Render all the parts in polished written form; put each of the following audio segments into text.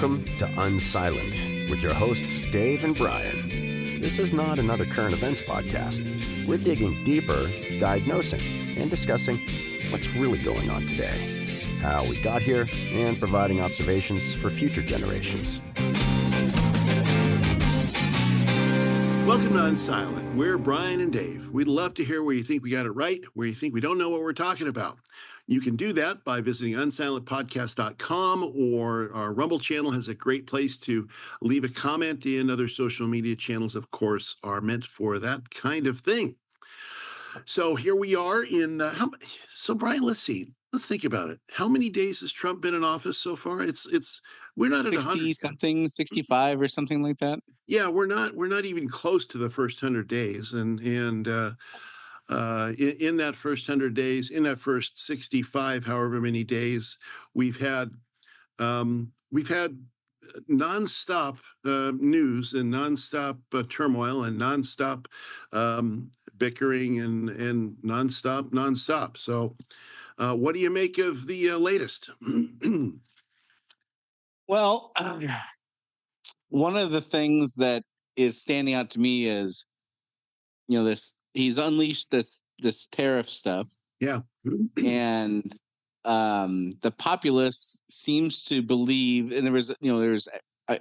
Welcome to Unsilent with your hosts Dave and Brian. This is not another current events podcast. We're digging deeper, diagnosing, and discussing what's really going on today, how we got here, and providing observations for future generations. Welcome to Unsilent. We're Brian and Dave. We'd love to hear where you think we got it right, where you think we don't know what we're talking about. You can do that by visiting unsilentpodcast.com, or our Rumble channel has a great place to leave a comment in. Other social media channels, of course, are meant for that kind of thing. So here we are in, so Brian, let's see. Let's think about it. How many days has Trump been in office so far? We're not at 60 something, 65 or something like that. Yeah, we're not even close to the first 100 days, and in that first 100 days, in that first 65, however many days, we've had nonstop news and nonstop turmoil and nonstop bickering and nonstop. So, what do you make of the latest? Well, one of the things that is standing out to me is, he's unleashed this tariff stuff. Yeah. And the populace seems to believe, and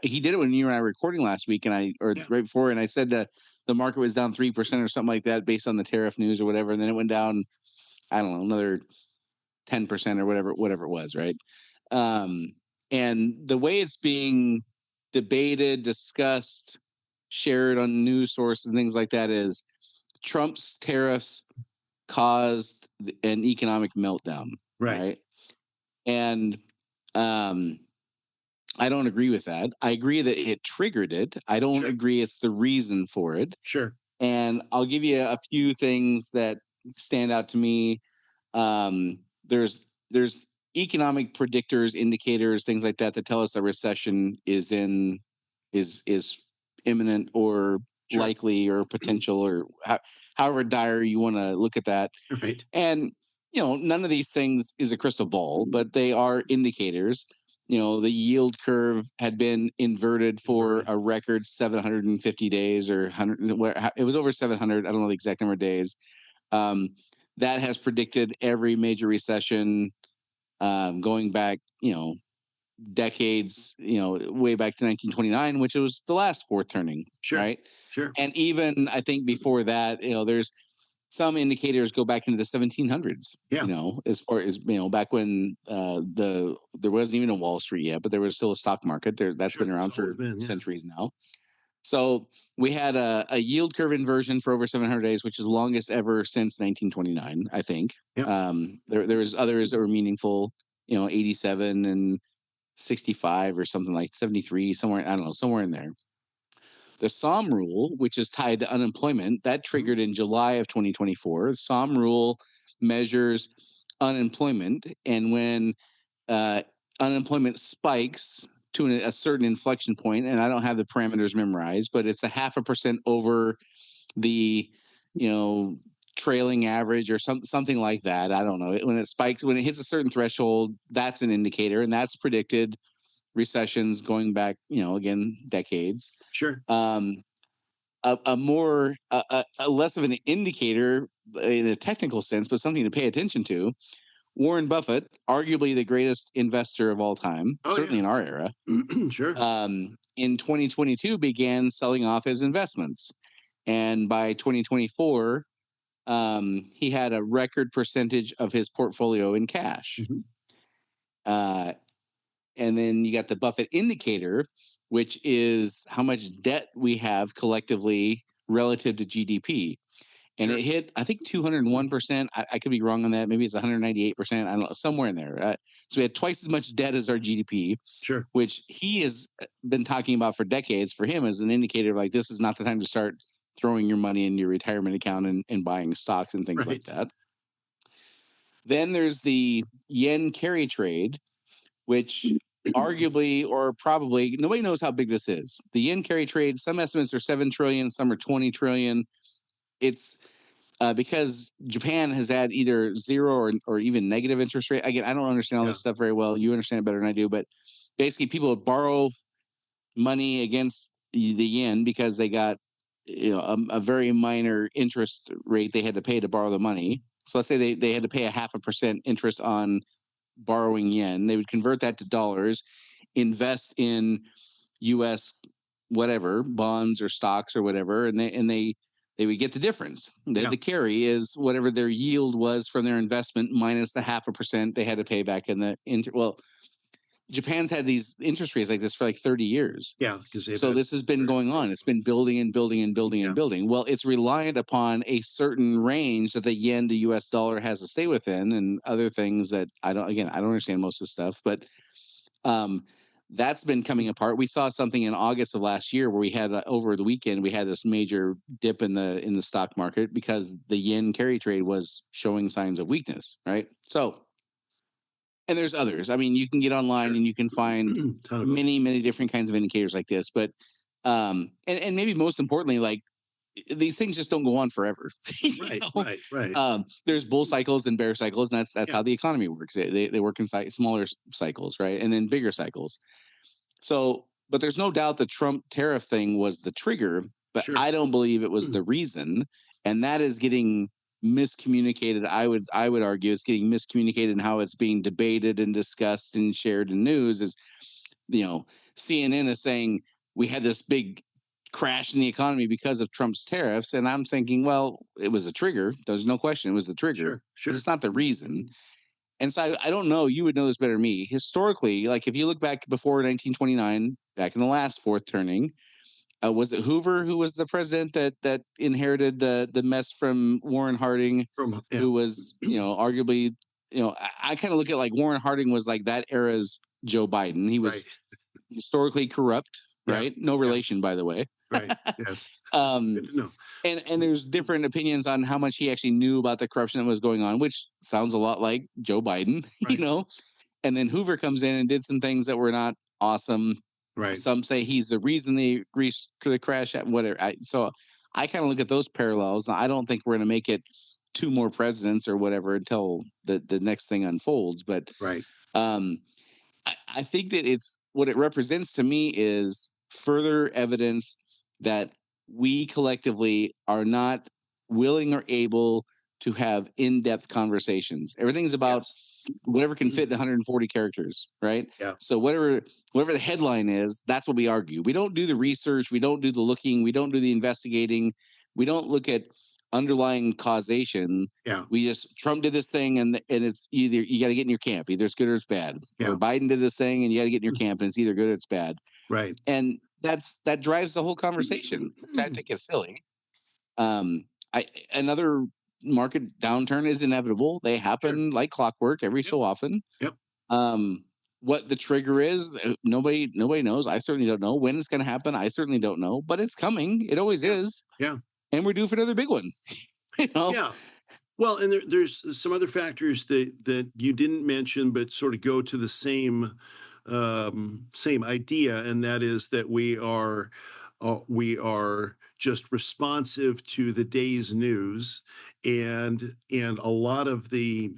he did it when you and I were recording last week, right before, and I said that the market was down 3% or something like that based on the tariff news or whatever, and then it went down, I don't know, another 10% or whatever it was, right? And the way it's being debated, discussed, shared on news sources and things like that is Trump's tariffs caused an economic meltdown, right? And I don't agree with that. I agree that it triggered it. I don't agree it's the reason for it. Sure. And I'll give you a few things that stand out to me. There's economic predictors, indicators, things like that tell us a recession is imminent or likely or potential, or however dire you want to look at that. Right. And none of these things is a crystal ball, but they are indicators. The yield curve had been inverted for a record 750 days, or 100. It was over 700. I don't know the exact number of days. That has predicted every major recession going back, decades, way back to 1929, which was the last fourth turning, right? Sure. And even I think before that, there's some indicators go back into the 1700s. As far as back when there wasn't even a Wall Street yet, but there was still a stock market. That's been around for centuries now. So we had a yield curve inversion for over 700 days, which is the longest ever since 1929, I think. Yep. There was others that were meaningful, 87 and 65 or something, like 73, somewhere, I don't know, somewhere in there. The SOM rule, which is tied to unemployment, that triggered in July of 2024. The SOM rule measures unemployment, and when unemployment spikes to a certain inflection point, and I don't have the parameters memorized, but it's 0.5% over the, trailing average or something like that. I don't know. When it spikes, when it hits a certain threshold, that's an indicator, and that's predicted recessions going back, again, decades. Sure. A less of an indicator in a technical sense, but something to pay attention to. Warren Buffett, arguably the greatest investor of all time, certainly in our era, sure. In 2022 began selling off his investments. And by 2024, he had a record percentage of his portfolio in cash. Mm-hmm. And then you got the Buffett indicator, which is how much debt we have collectively relative to GDP. And it hit, I think, 201%. I could be wrong on that. Maybe it's 198%. I don't know, somewhere in there. So we had twice as much debt as our GDP, which he has been talking about for decades. For him, as an indicator of, like, this is not the time to start throwing your money in your retirement account and buying stocks and things like that. Then there's the yen carry trade, which arguably, or probably, nobody knows how big this is. The yen carry trade, some estimates are 7 trillion, some are 20 trillion. It's because Japan has had either zero or even negative interest rate. Again, I don't understand all this stuff very well. You understand it better than I do, but basically people would borrow money against the yen because they got a very minor interest rate they had to pay to borrow the money. So let's say they had to pay a 0.5% interest on borrowing yen. They would convert that to dollars, invest in U.S. whatever bonds or stocks or whatever, and they would get the difference. The carry is whatever their yield was from their investment minus the 0.5% they had to pay back in the well. Japan's had these interest rates like this for like 30 years. Yeah, because so this has been going on. It's been building and building and building and building. Well, it's reliant upon a certain range that the yen to US dollar has to stay within, and other things that I don't understand most of the stuff, but that's been coming apart. We saw something in August of last year where we had over the weekend we had this major dip in the stock market because the yen carry trade was showing signs of weakness, right? So, and there's others. I mean, you can get online and you can find many different kinds of indicators like this, but and maybe most importantly, like these things just don't go on forever. Right. There's bull cycles and bear cycles, and that's how the economy works. They work in smaller cycles, right, and then bigger cycles. So, but there's no doubt the Trump tariff thing was the trigger, but I don't believe it was the reason, and that is getting miscommunicated. I would argue it's getting miscommunicated in how it's being debated and discussed and shared in news. Is CNN is saying we had this big crash in the economy because of Trump's tariffs, and I'm thinking, well, it was a trigger. There's no question it was the trigger, but it's not the reason. And so I don't know. You would know this better than me. Historically, like if you look back before 1929, back in the last fourth turning, was it Hoover who was the president that inherited the mess from Warren Harding, who was arguably I kind of look at like Warren Harding was like that era's Joe Biden. He was historically corrupt, right? No relation, by the way. Right. Yes. No. And there's different opinions on how much he actually knew about the corruption that was going on, which sounds a lot like Joe Biden, And then Hoover comes in and did some things that were not awesome. Right. Some say he's the reason the crash at whatever. So I kind of look at those parallels. I don't think we're going to make it 2 more presidents or whatever until the next thing unfolds. But I think that it's what it represents to me is further evidence that we collectively are not willing or able to have in-depth conversations. Everything's about whatever can fit in 140 characters, right? Yeah. So whatever the headline is, that's what we argue. We don't do the research, we don't do the looking, we don't do the investigating, we don't look at underlying causation. Yeah. We just Trump did this thing and it's either you got to get in your camp, either it's good or it's bad. Or Biden did this thing and you got to get in your camp and it's either good or it's bad. Right. And that drives the whole conversation, which I think is silly. Another market downturn is inevitable. They happen like clockwork every so often. Yep. What the trigger is, nobody knows. I certainly don't know when it's going to happen. I certainly don't know, but it's coming. It always is. Yeah. And we're due for another big one. Yeah. Well, and there's some other factors that you didn't mention, but sort of go to the same idea, and that is that we are just responsive to the day's news, and a lot of the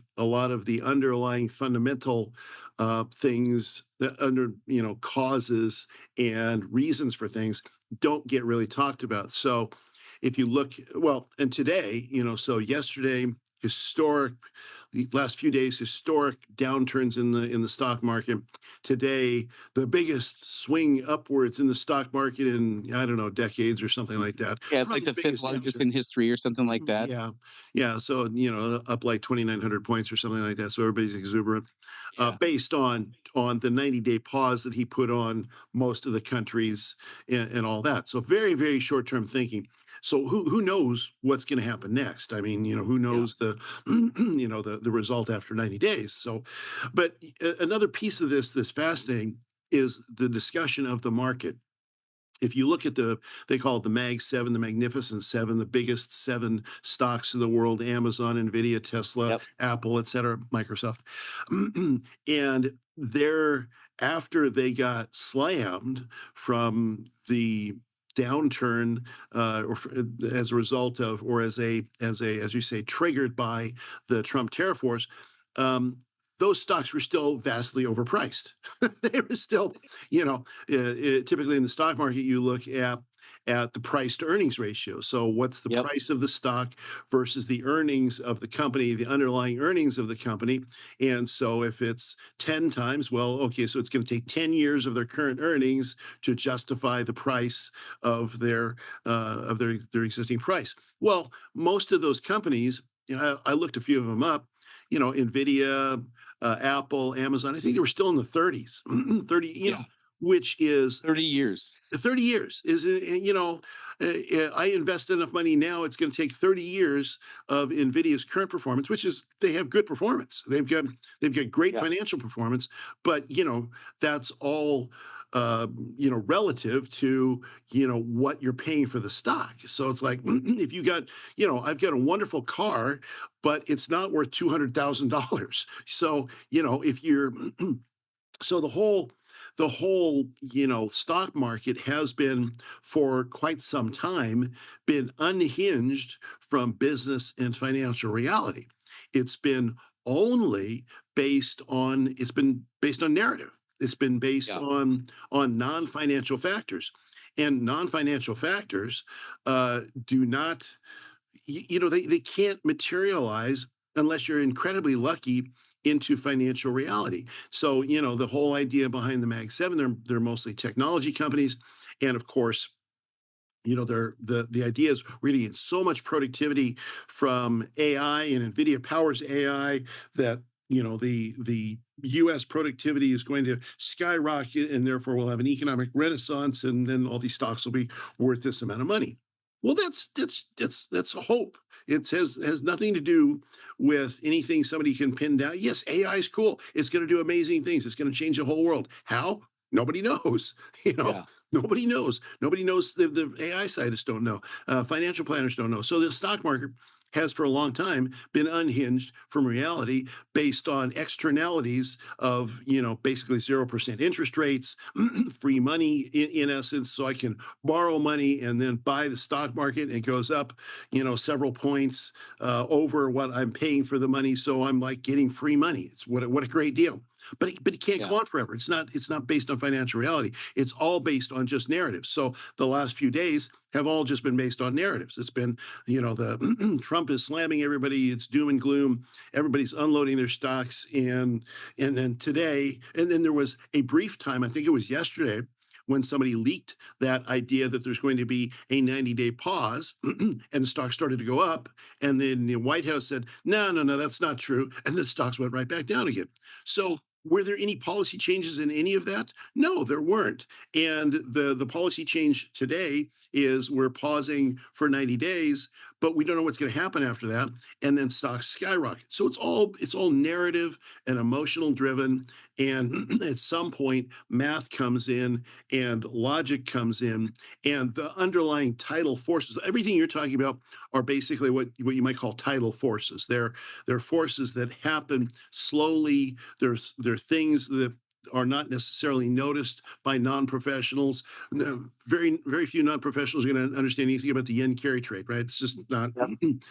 underlying fundamental things that causes and reasons for things don't get really talked about. So if you look, and today, so yesterday, the last few days, historic downturns in the stock market. Today, the biggest swing upwards in the stock market in, I don't know, decades or something like that. Yeah, it's like the 5th largest in history or something like that. Yeah. So, up like 2,900 points or something like that. So everybody's exuberant, based on the 90-day pause that he put on most of the countries and all that. So very, very short-term thinking. So who knows what's going to happen next? I mean, who knows the result after 90 days. So, but another piece of this that's fascinating is the discussion of the market. If you look at they call it the Mag 7, the Magnificent 7, the biggest 7 stocks in the world: Amazon, Nvidia, Tesla, Apple, etc., Microsoft. And after they got slammed from the downturn, as a result of, or as you say, triggered by the Trump tariff wars, those stocks were still vastly overpriced. They were still, typically in the stock market, you look at the price to earnings ratio. So what's the Yep. price of the stock versus the earnings of the company, the underlying earnings of the company. And so if it's 10 times, well, okay, so it's going to take 10 years of their current earnings to justify the price of their existing price. Well, most of those companies, I looked a few of them up, Nvidia, Apple, Amazon, I think they were still in the 30s, 30, Yeah. which is 30 years. 30 years is, I invest enough money now, it's going to take 30 years of Nvidia's current performance, which is they have good performance. They've got great Yeah. financial performance, but that's all relative to what you're paying for the stock. So it's like if you got, I've got a wonderful car, but it's not worth $200,000. So if you're so the whole stock market has been for quite some time been unhinged from business and financial reality. It's been only based on narrative. It's been based Yeah. on non-financial factors, and non-financial factors do not, they can't materialize unless you're incredibly lucky into financial reality. So, the whole idea behind the Mag 7, they're mostly technology companies. And of course, they're the idea is we're getting so much productivity from AI, and Nvidia powers AI, that the US productivity is going to skyrocket, and therefore we'll have an economic renaissance, and then all these stocks will be worth this amount of money. Well, that's hope. It has nothing to do with anything somebody can pin down. Yes, AI is cool. It's going to do amazing things. It's going to change the whole world. How? Nobody knows. Yeah. Nobody knows. Nobody knows. The AI scientists don't know. Financial planners don't know. So the stock market has for a long time been unhinged from reality, based on externalities of basically 0% interest rates, free money in essence. So I can borrow money and then buy the stock market, and it goes up several points over what I'm paying for the money. So I'm like getting free money. It's what a great deal. But it can't Yeah. go on forever. It's not based on financial reality. It's all based on just narratives. So the last few days have all just been based on narratives. It's been, the Trump is slamming everybody. It's doom and gloom. Everybody's unloading their stocks, and then today, and then there was a brief time, I think it was yesterday, when somebody leaked that idea that there's going to be a 90-day pause, and the stock started to go up, and then the White House said, no, that's not true, and the stocks went right back down again. So were there any policy changes in any of that? No, there weren't. And the policy change today is we're pausing for 90 days, but we don't know what's going to happen after that. And then stocks skyrocket. So it's all narrative and emotional driven. And at some point, math comes in and logic comes in, and the underlying tidal forces, everything you're talking about, are basically what you might call tidal forces. They're forces that happen slowly. They're things that are not necessarily noticed by non-professionals. No, very, very few non-professionals are going to understand anything about the yen carry trade, right? It's just not, Yep.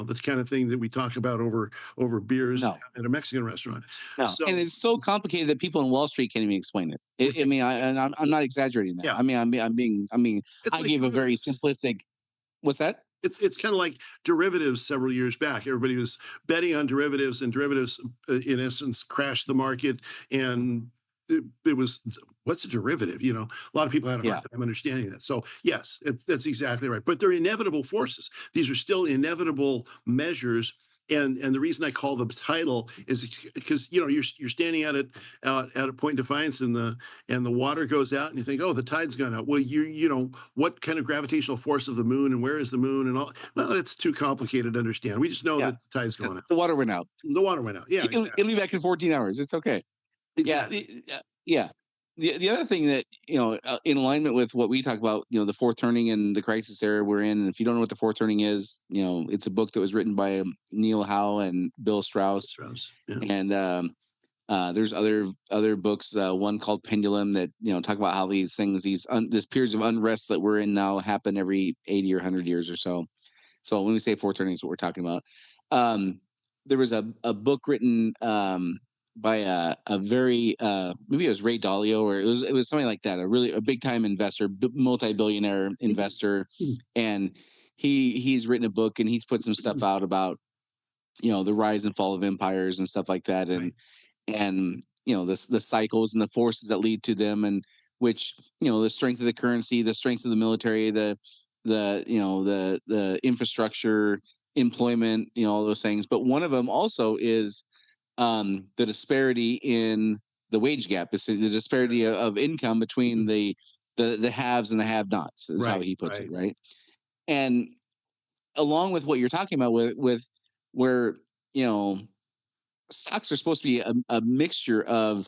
the kind of thing that we talk about over beers No. at a Mexican restaurant. No. So, And it's so complicated that people in Wall Street can't even explain it. I mean, I'm not exaggerating that. yeah, I mean, it's I like gave a very derivatives. simplistic. What's that? It's kind of like derivatives several years back. Everybody was betting on derivatives, and derivatives, in essence, crashed the market. And it was, what's a derivative? A lot of people had a hard Yeah. time understanding that. So yes, that's exactly right. But they're inevitable forces. These are still inevitable measures. And the reason I call them tidal is because you're standing at a point of defiance, and the water goes out, and you think, oh, the tide's gone out. Well, what kind of gravitational force of the moon, and where is the moon, and all. Well, it's too complicated to understand. We just know Yeah. that the tide's going out. The water went out. The water went out. Yeah, It'll be back in 14 hours. It's okay. Yeah. exactly. Yeah. The other thing that, in alignment with what we talk about, the fourth turning and the crisis era we're in. And if you don't know what the fourth turning is, it's a book that was written by Neil Howe and Bill Strauss. Yeah. And there's other books, one called Pendulum, that talk about how these things, this periods of unrest that we're in now, happen every 80 or 100 years or so. So when we say fourth turning is what we're talking about. There was a book written a very maybe it was Ray Dalio, or it was something like that, a big time investor, multi-billionaire investor, and he's written a book and he's put some stuff out about the rise and fall of empires and stuff like that, and the cycles and the forces that lead to them, and which the strength of the currency, the strength of the military, the infrastructure, employment, all those things. But one of them also is the disparity in the wage gap. It's the disparity of income between the haves and the have-nots, is how he puts it, right? And along with what you're talking about with where stocks are supposed to be a mixture of,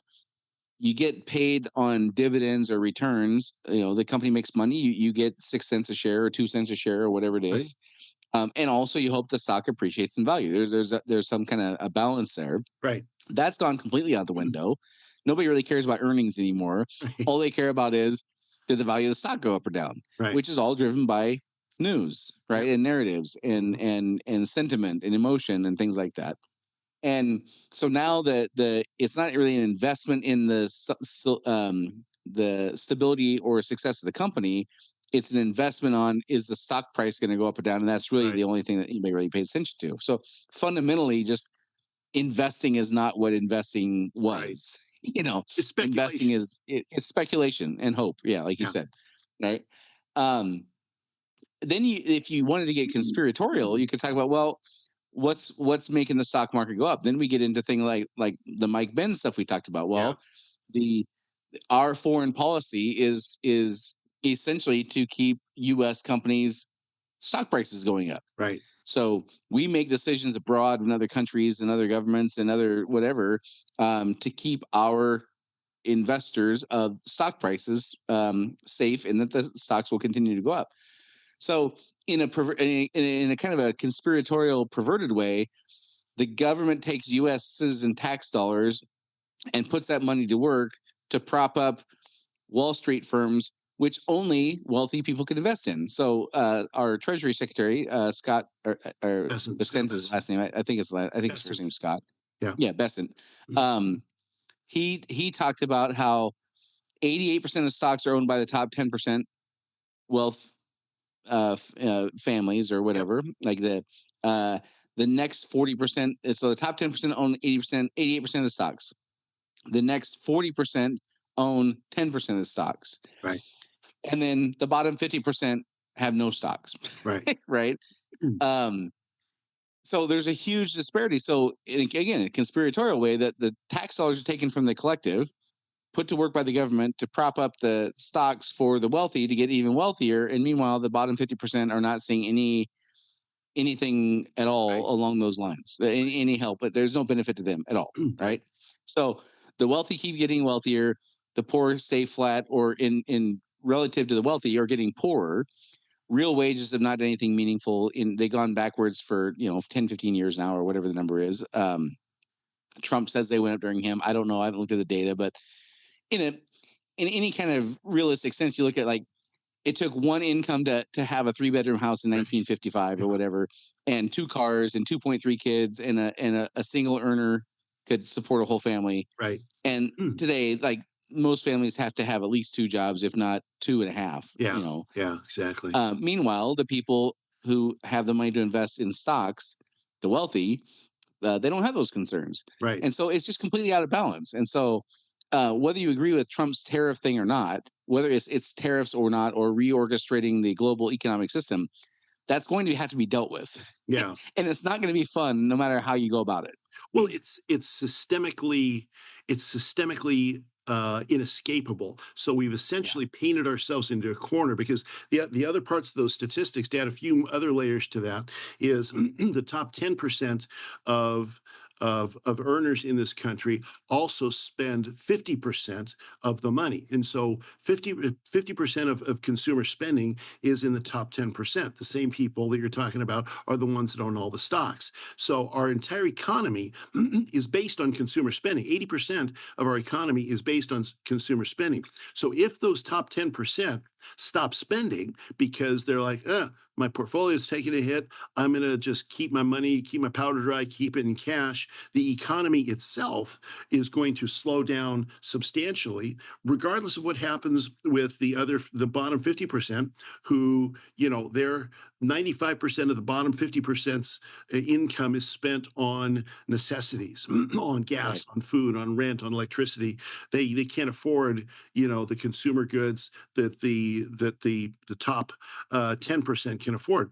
you get paid on dividends or returns. The company makes money, you get 6 cents a share or 2 cents a share or whatever it is. And also you hope the stock appreciates in value. There's some kind of a balance there. Right. That's gone completely out the window. Nobody really cares about earnings anymore. All they care about is, did the value of the stock go up or down? Which is all driven by news, right? And narratives and sentiment and emotion and things like that. And so now it's not really an investment in the stability or success of the company. It's an investment on, is the stock price going to go up or down? And that's really the only thing that anybody really pays attention to. So fundamentally, just investing is not what investing was. It's investing is it's speculation and hope. Yeah, like you said, right? Then if you wanted to get conspiratorial, you could talk about, well, what's making the stock market go up? Then we get into things like the Mike Benn stuff we talked about. Well, our foreign policy is essentially to keep U.S. companies' stock prices going up. Right. So we make decisions abroad in other countries and other governments and other whatever, to keep our investors of stock prices safe, and that the stocks will continue to go up. So in a kind of a conspiratorial, perverted way, the government takes U.S. citizen tax dollars and puts that money to work to prop up Wall Street firms, which only wealthy people can invest in. So our Treasury Secretary, Scott, or Bessent is his last name. I think his first name is Scott. Yeah, Bessent. He talked about how 88% of stocks are owned by the top 10% wealth families or whatever. Like the next 40%. So the top 10% own 88% of the stocks. The next 40% own 10% of the stocks. Right. And then the bottom 50% have no stocks. Right. Right. So there's a huge disparity. So again, in a conspiratorial way, that the tax dollars are taken from the collective, put to work by the government to prop up the stocks for the wealthy to get even wealthier. And meanwhile, the bottom 50% are not seeing anything at all along those lines, any help, but there's no benefit to them at all. Right. So the wealthy keep getting wealthier. The poor stay flat, or in relative to the wealthy, are getting poorer. Real wages have not done anything meaningful. They've gone backwards for 10, 15 years now, or whatever the number is. Trump says they went up during him. I don't know. I haven't looked at the data, but in any kind of realistic sense, you look at, like, it took one income to have a 3-bedroom house in 1955 or whatever, and 2 cars and 2.3 kids, and a single earner could support a whole family. Right. And today, like, most families have to have at least 2 jobs, if not 2.5. Yeah. Yeah, exactly. Meanwhile, the people who have the money to invest in stocks, the wealthy, they don't have those concerns. Right. And so it's just completely out of balance. And so whether you agree with Trump's tariff thing or not, whether it's tariffs or not, or reorchestrating the global economic system, that's going to have to be dealt with. Yeah. And it's not going to be fun no matter how you go about it. Well, it's systemically inescapable. So we've essentially painted ourselves into a corner, because the other parts of those statistics, to add a few other layers to that, is the top 10% of earners in this country also spend 50% of the money. And so 50% of consumer spending is in the top 10%. The same people that you're talking about are the ones that own all the stocks. So our entire economy is based on consumer spending. 80% of our economy is based on consumer spending. So if those top 10% stop spending because they're like, my portfolio is taking a hit. I'm going to just keep my money, keep my powder dry, keep it in cash. The economy itself is going to slow down substantially, regardless of what happens with the bottom 50%, who, they're 95% of the bottom 50%'s income is spent on necessities, on gas, on food, on rent, on electricity. They can't afford, the consumer goods that the top 10% can afford.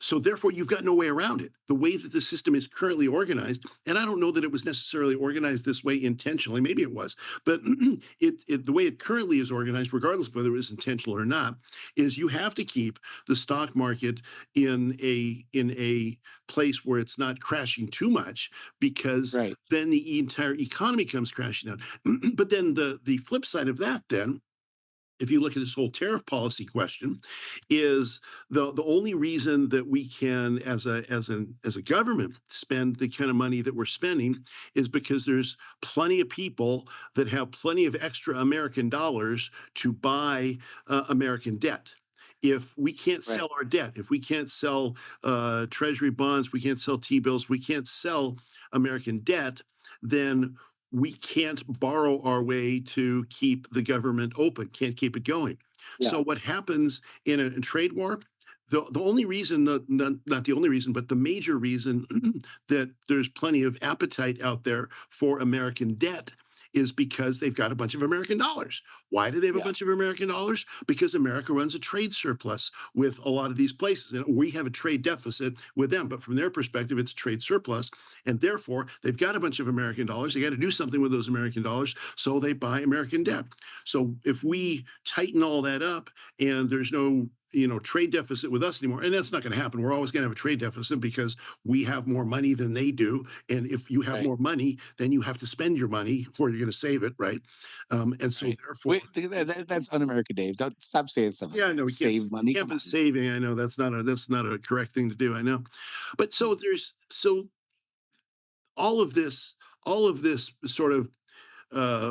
So therefore, you've got no way around it. The way that the system is currently organized, and I don't know that it was necessarily organized this way intentionally. Maybe it was, but the way it currently is organized, regardless of whether it was intentional or not, is you have to keep the stock market in a place where it's not crashing too much, because then the entire economy comes crashing down. But then the flip side of that, then, if you look at this whole tariff policy question, is the only reason that we can, as a government, spend the kind of money that we're spending is because there's plenty of people that have plenty of extra American dollars to buy American debt. If we can't sell our debt, if we can't sell treasury bonds, we can't sell T-bills, we can't sell American debt, then we can't borrow our way to keep the government open, can't keep it going. So what happens in a trade war, the only reason, not the only reason, but the major reason that there's plenty of appetite out there for American debt is because they've got a bunch of American dollars. Why do they have a bunch of American dollars? Because America runs a trade surplus with a lot of these places. And we have a trade deficit with them, but from their perspective, it's a trade surplus. And therefore, they've got a bunch of American dollars. They got to do something with those American dollars, so they buy American debt. So if we tighten all that up and there's no trade deficit with us anymore, and that's not going to happen. We're always going to have a trade deficit because we have more money than they do, and if you have more money, then you have to spend your money, or you're going to save it, right? And so therefore, that's un-American, Dave. Don't stop saying stuff like that. We Save money. Can't be saving. I know that's not a correct thing to do. I know, but so all of this sort of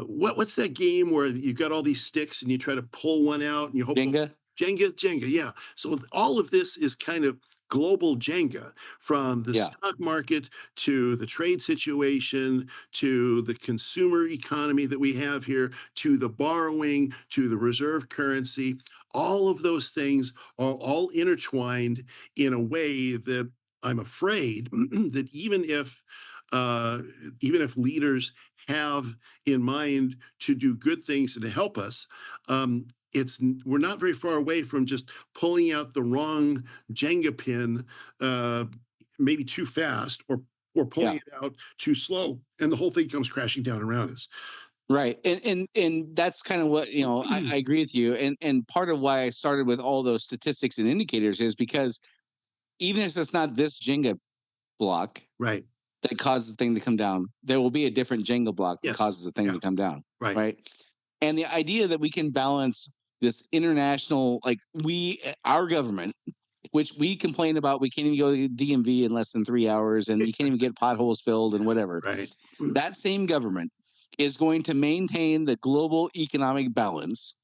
what's that game where you've got all these sticks and you try to pull one out and you hope Jenga, yeah. So all of this is kind of global Jenga, from the stock market to the trade situation to the consumer economy that we have here to the borrowing to the reserve currency. All of those things are all intertwined in a way that I'm afraid that even if leaders have in mind to do good things and to help us, we're not very far away from just pulling out the wrong Jenga pin, maybe too fast, or pulling it out too slow, and the whole thing comes crashing down around us. Right. And that's kind of what, I agree with you. And part of why I started with all those statistics and indicators is because even if it's not this Jenga block that causes the thing to come down, there will be a different Jenga block that causes the thing to come down. Right. And the idea that we can balance this international, like our government, which we complain about, we can't even go to the DMV in less than 3 hours, and you can't even get potholes filled and whatever. Right. That same government is going to maintain the global economic balance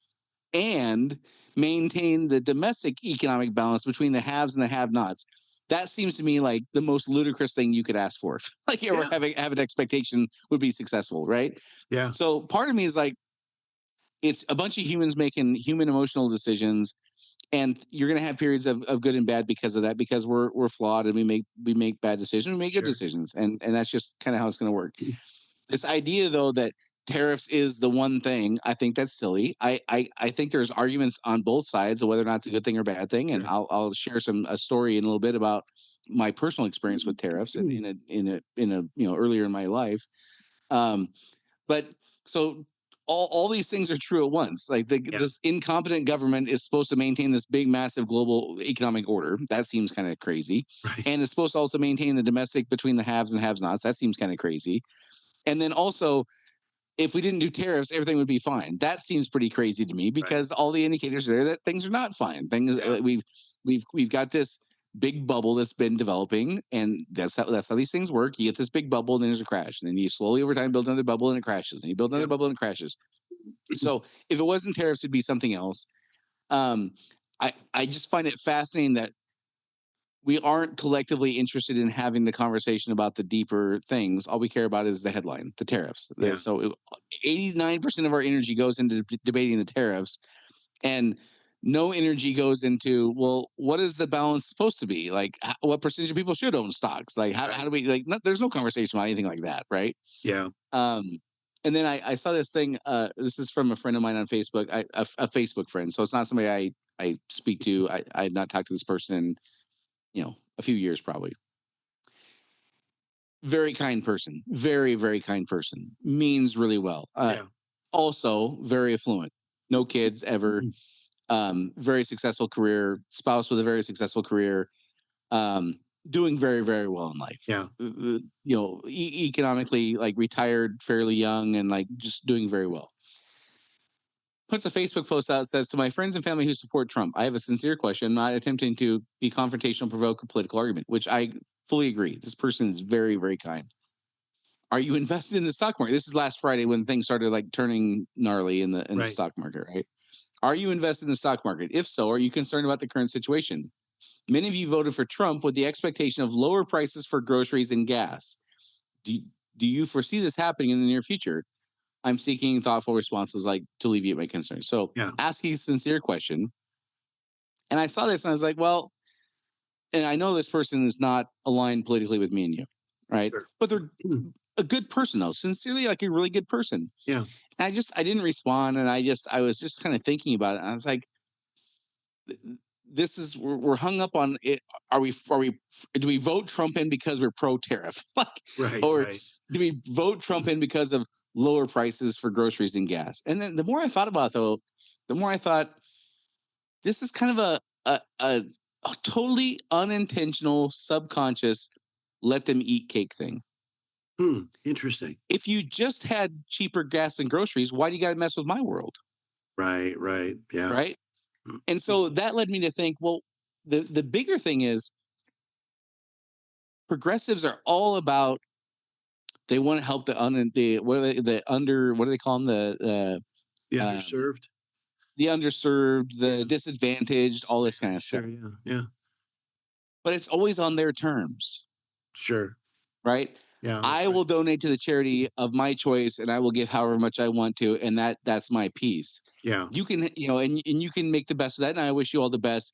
and maintain the domestic economic balance between the haves and the have-nots. That seems to me like the most ludicrous thing you could ask for. Like you ever have an expectation would be successful, right? Yeah. So part of me is like, it's a bunch of humans making human emotional decisions, and you're going to have periods of good and bad because of that, because we're flawed and we make bad decisions, we make good decisions, and that's just kind of how it's going to work. This idea, though, that tariffs is the one thing, I think that's silly. I think there's arguments on both sides of whether or not it's a good thing or bad thing, and I'll share a story in a little bit about my personal experience with tariffs in a earlier in my life. But so all these things are true at once. Like this incompetent government is supposed to maintain this big, massive global economic order. That seems kind of crazy. Right. And it's supposed to also maintain the domestic between the haves and have-nots. That seems kind of crazy. And then also, if we didn't do tariffs, everything would be fine. That seems pretty crazy to me, because all the indicators are there that things are not fine. We've got this big bubble that's been developing, and that's how these things work. You get this big bubble, and then there's a crash, and then you slowly over time build another bubble, and it crashes, and you build another bubble, and it crashes. So if it wasn't tariffs, it'd be something else. I just find it fascinating that we aren't collectively interested in having the conversation about the deeper things. All we care about is the headline, the tariffs. Yeah. So 89% of our energy goes into debating the tariffs, and no energy goes into, well, what is the balance supposed to be? Like, what percentage of people should own stocks? Like, how do we, like, there's no conversation about anything like that, right? Yeah. And then I saw this thing. This is from a friend of mine on Facebook, a Facebook friend. So it's not somebody I speak to. I had not talked to this person in, a few years probably. Very kind person, very, very kind person, means really well. Yeah. Also very affluent, no kids ever, very successful career, spouse with a very successful career, doing very, very well in life. Yeah. Economically, like, retired fairly young and, like, just doing very well. Puts a Facebook post out, says, to my friends and family who support Trump, I have a sincere question. I'm not attempting to be confrontational, provoke a political argument, which I fully agree. This person is very, very kind. Are you invested in the stock market? This is last Friday when things started, like, turning gnarly in the Right. stock market, right? Are you invested in the stock market? If so, are you concerned about the current situation? Many of you voted for Trump with the expectation of lower prices for groceries and gas. Do you foresee this happening in the near future? I'm seeking thoughtful responses, like, to alleviate my concerns. So, Yeah. asking a sincere question. And I saw this and I was like, well, and I know this person is not aligned politically with me and you, right? Sure. But they're a good person, though, sincerely, like, a really good person. Yeah. And I didn't respond, and I was just kind of thinking about it. And I was like, this is, we're hung up on it. Do we vote Trump in because we're pro tariff? Like, Right. or Right. do we vote Trump in because of lower prices for groceries and gas? And then the more I thought about it, though, the more I thought, this is kind of a totally unintentional, subconscious, let them eat cake thing. Interesting. If you just had cheaper gas and groceries, why do you got to mess with my world? Right. Right. Yeah. Right. And so that led me to think, well, the bigger thing is, progressives are all about, they want to help what do they call them, The underserved. the underserved, the disadvantaged, all this kind of Sure. stuff. Yeah. Yeah. But it's always on their terms, Sure. right? Yeah. I will donate to the charity of my choice, and I will give however much I want to, and that's my piece. Yeah. You can, and you can make the best of that, and I wish you all the best,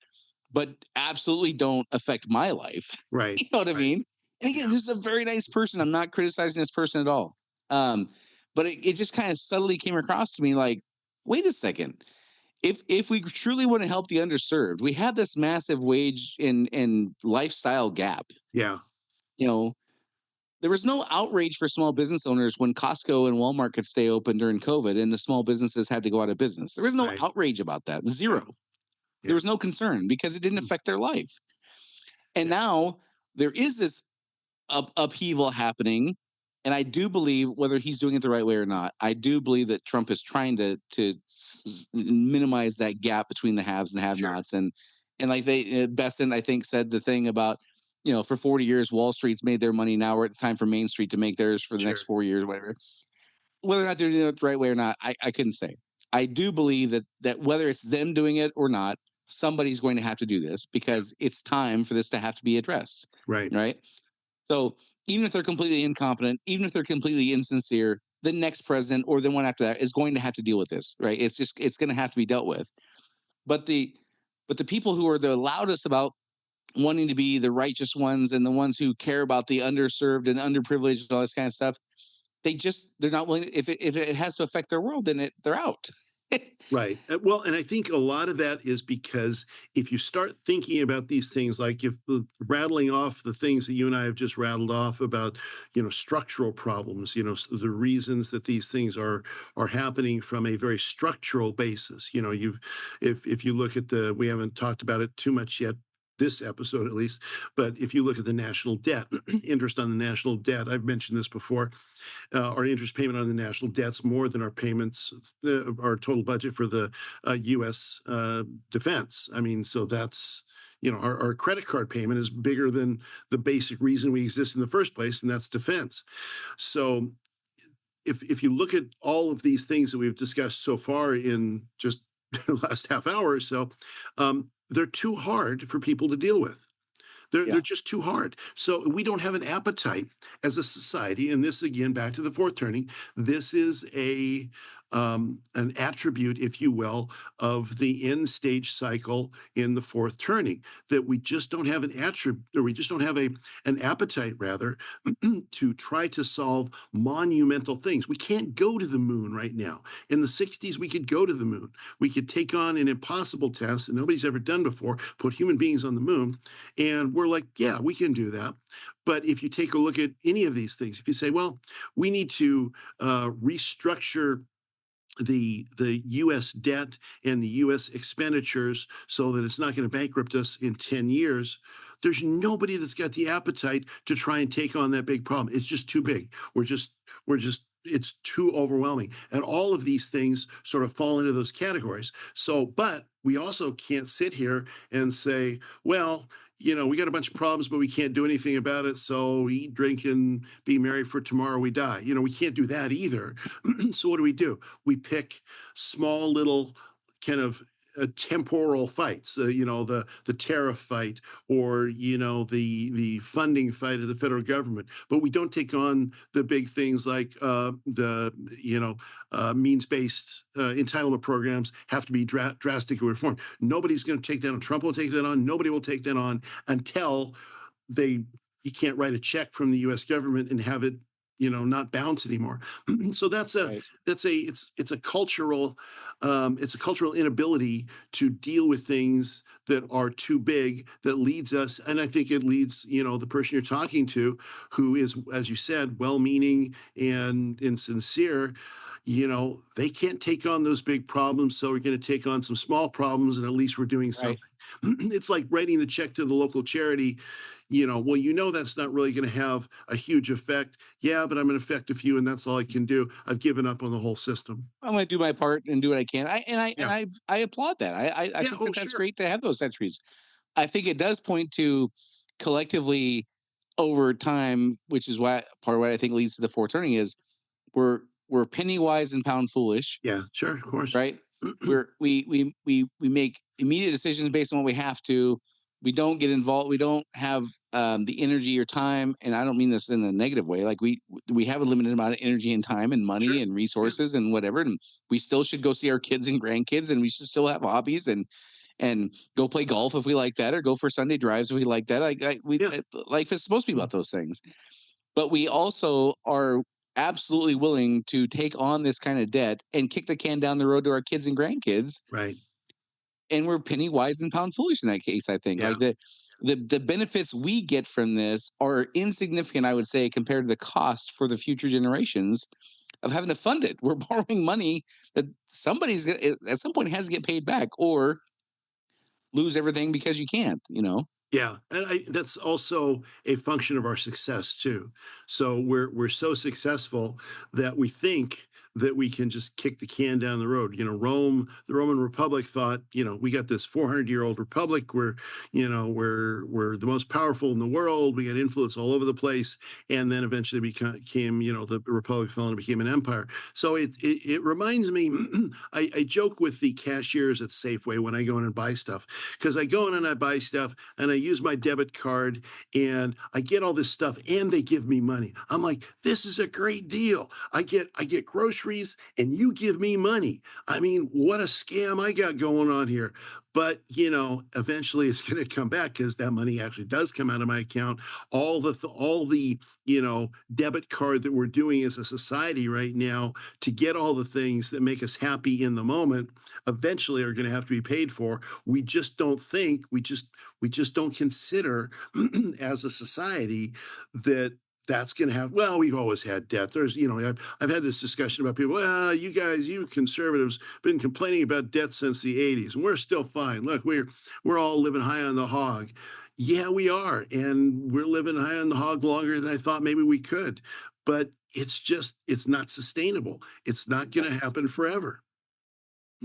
but absolutely don't affect my life. Right. You know what I Right. mean? And again, this is a very nice person. I'm not criticizing this person at all. But it just kind of subtly came across to me like, wait a second. If we truly want to help the underserved, we have this massive wage and lifestyle gap. Yeah. You know, there was no outrage for small business owners when Costco and Walmart could stay open during COVID and the small businesses had to go out of business. There was no Right. outrage about that. Zero. Yeah. There was no concern because it didn't affect their life. And now there is this upheaval happening. And I do believe, whether he's doing it the right way or not, I do believe that Trump is trying to minimize that gap between the haves and have-nots. And like Besson, I think, said the thing about, for 40 years, Wall Street's made their money. Now it's time for Main Street to make theirs for the next 4 years, whatever. Whether or not they're doing it the right way or not, I couldn't say. I do believe that whether it's them doing it or not, somebody's going to have to do this because it's time for this to have to be addressed. Right. Right. So even if they're completely incompetent, even if they're completely insincere, the next president or the one after that is going to have to deal with this. Right. It's going to have to be dealt with. But the people who are the loudest about wanting to be the righteous ones and the ones who care about the underserved and underprivileged and all this kind of stuff, they're not willing. If it has to affect their world, then they're out. Right. Well, and I think a lot of that is because if you start thinking about these things, like if rattling off the things that you and I have just rattled off about, structural problems, the reasons that these things are happening from a very structural basis. If you look at we haven't talked about it too much yet, this episode at least, but if you look at the national debt, interest on the national debt, I've mentioned this before. Our interest payment on the national debt's more than our payments, our total budget for the U.S. Defense. I mean, so that's, our credit card payment is bigger than the basic reason we exist in the first place, and that's defense. So if you look at all of these things that we've discussed so far in just last half hour or so, they're too hard for people to deal with. They're Yeah. just too hard. So we don't have an appetite as a society. And this again, back to the fourth turning. This is an attribute, if you will, of the end stage cycle in the fourth turning, that we just don't have an attribute, or we just don't have an appetite rather to try to solve monumental things. We can't go to the moon right now. In the 60s, we could go to the moon. We could take on an impossible task that nobody's ever done before, put human beings on the moon. And we're like, yeah, we can do that. But if you take a look at any of these things, if you say, well, we need to restructure the U.S. debt and the U.S. expenditures so that it's not going to bankrupt us in 10 years, there's nobody that's got the appetite to try and take on that big problem. It's just too big. We're just it's too overwhelming. And all of these things sort of fall into those categories. So, but we also can't sit here and say, well, we got a bunch of problems, but we can't do anything about it. So eat, drink, and be merry, for tomorrow we die. We can't do that either. So what do? We pick small little kind of temporal fights, the tariff fight, or the funding fight of the federal government. But we don't take on the big things like the means-based entitlement programs have to be drastically reformed. Nobody's going to take that on. Trump will take that on. Nobody will take that on until you can't write a check from the U.S. government and have it not bounce anymore. So Right. it's a cultural inability to deal with things that are too big, that leads us, and I think it leads the person you're talking to, who is, as you said, well-meaning and sincere. They can't take on those big problems, so we're going to take on some small problems, and at least we're doing Right. something. It's like writing the check to the local charity. Well, that's not really going to have a huge effect. Yeah, but I'm going to affect a few, and that's all I can do. I've given up on the whole system. I'm going to do my part and do what I can. Yeah. I applaud that. I Yeah. think Oh, that's sure. great to have those entries. I think it does point to collectively over time, which is why part of what I think leads to the fourth turning is we're penny wise and pound foolish, Yeah. Sure. Of course. right? We make immediate decisions based on what we have to. We don't get involved. We don't have the energy or time, and I don't mean this in a negative way. Like we have a limited amount of energy and time and money Sure. and Yeah. resources and whatever, and we still should go see our kids and grandkids, and we should still have hobbies and go play golf if we like that, or go for Sunday drives if we like that. Yeah. Life is supposed to be about those things, but we also are absolutely willing to take on this kind of debt and kick the can down the road to our kids and grandkids, Right. and we're penny wise and pound foolish in that case. I think Yeah. like the benefits we get from this are insignificant, I would say, compared to the cost for the future generations of having to fund it. We're borrowing money that somebody's at some point has to get paid back, or lose everything because you can't. Yeah, and that's also a function of our success too. So we're so successful that we think that we can just kick the can down the road. The Roman Republic thought, we got this 400-year-old republic. We're the most powerful in the world. We got influence all over the place, and then eventually became, the republic fell and became an empire. So it reminds me. I joke with the cashiers at Safeway when I go in and buy stuff, because I go in and I buy stuff and I use my debit card and I get all this stuff and they give me money. I'm like, this is a great deal. I get groceries and you give me money. I mean, what a scam I got going on here. But eventually it's going to come back, because that money actually does come out of my account. All the debit card that we're doing as a society right now to get all the things that make us happy in the moment eventually are going to have to be paid for. We just don't think, we just don't consider as a society that that's going to have. Well, we've always had debt. I've had this discussion about people. Well, you conservatives, been complaining about debt since the '80s, and we're still fine. Look, we're all living high on the hog. Yeah, we are, and we're living high on the hog longer than I thought maybe we could. But it's not sustainable. It's not going to happen forever.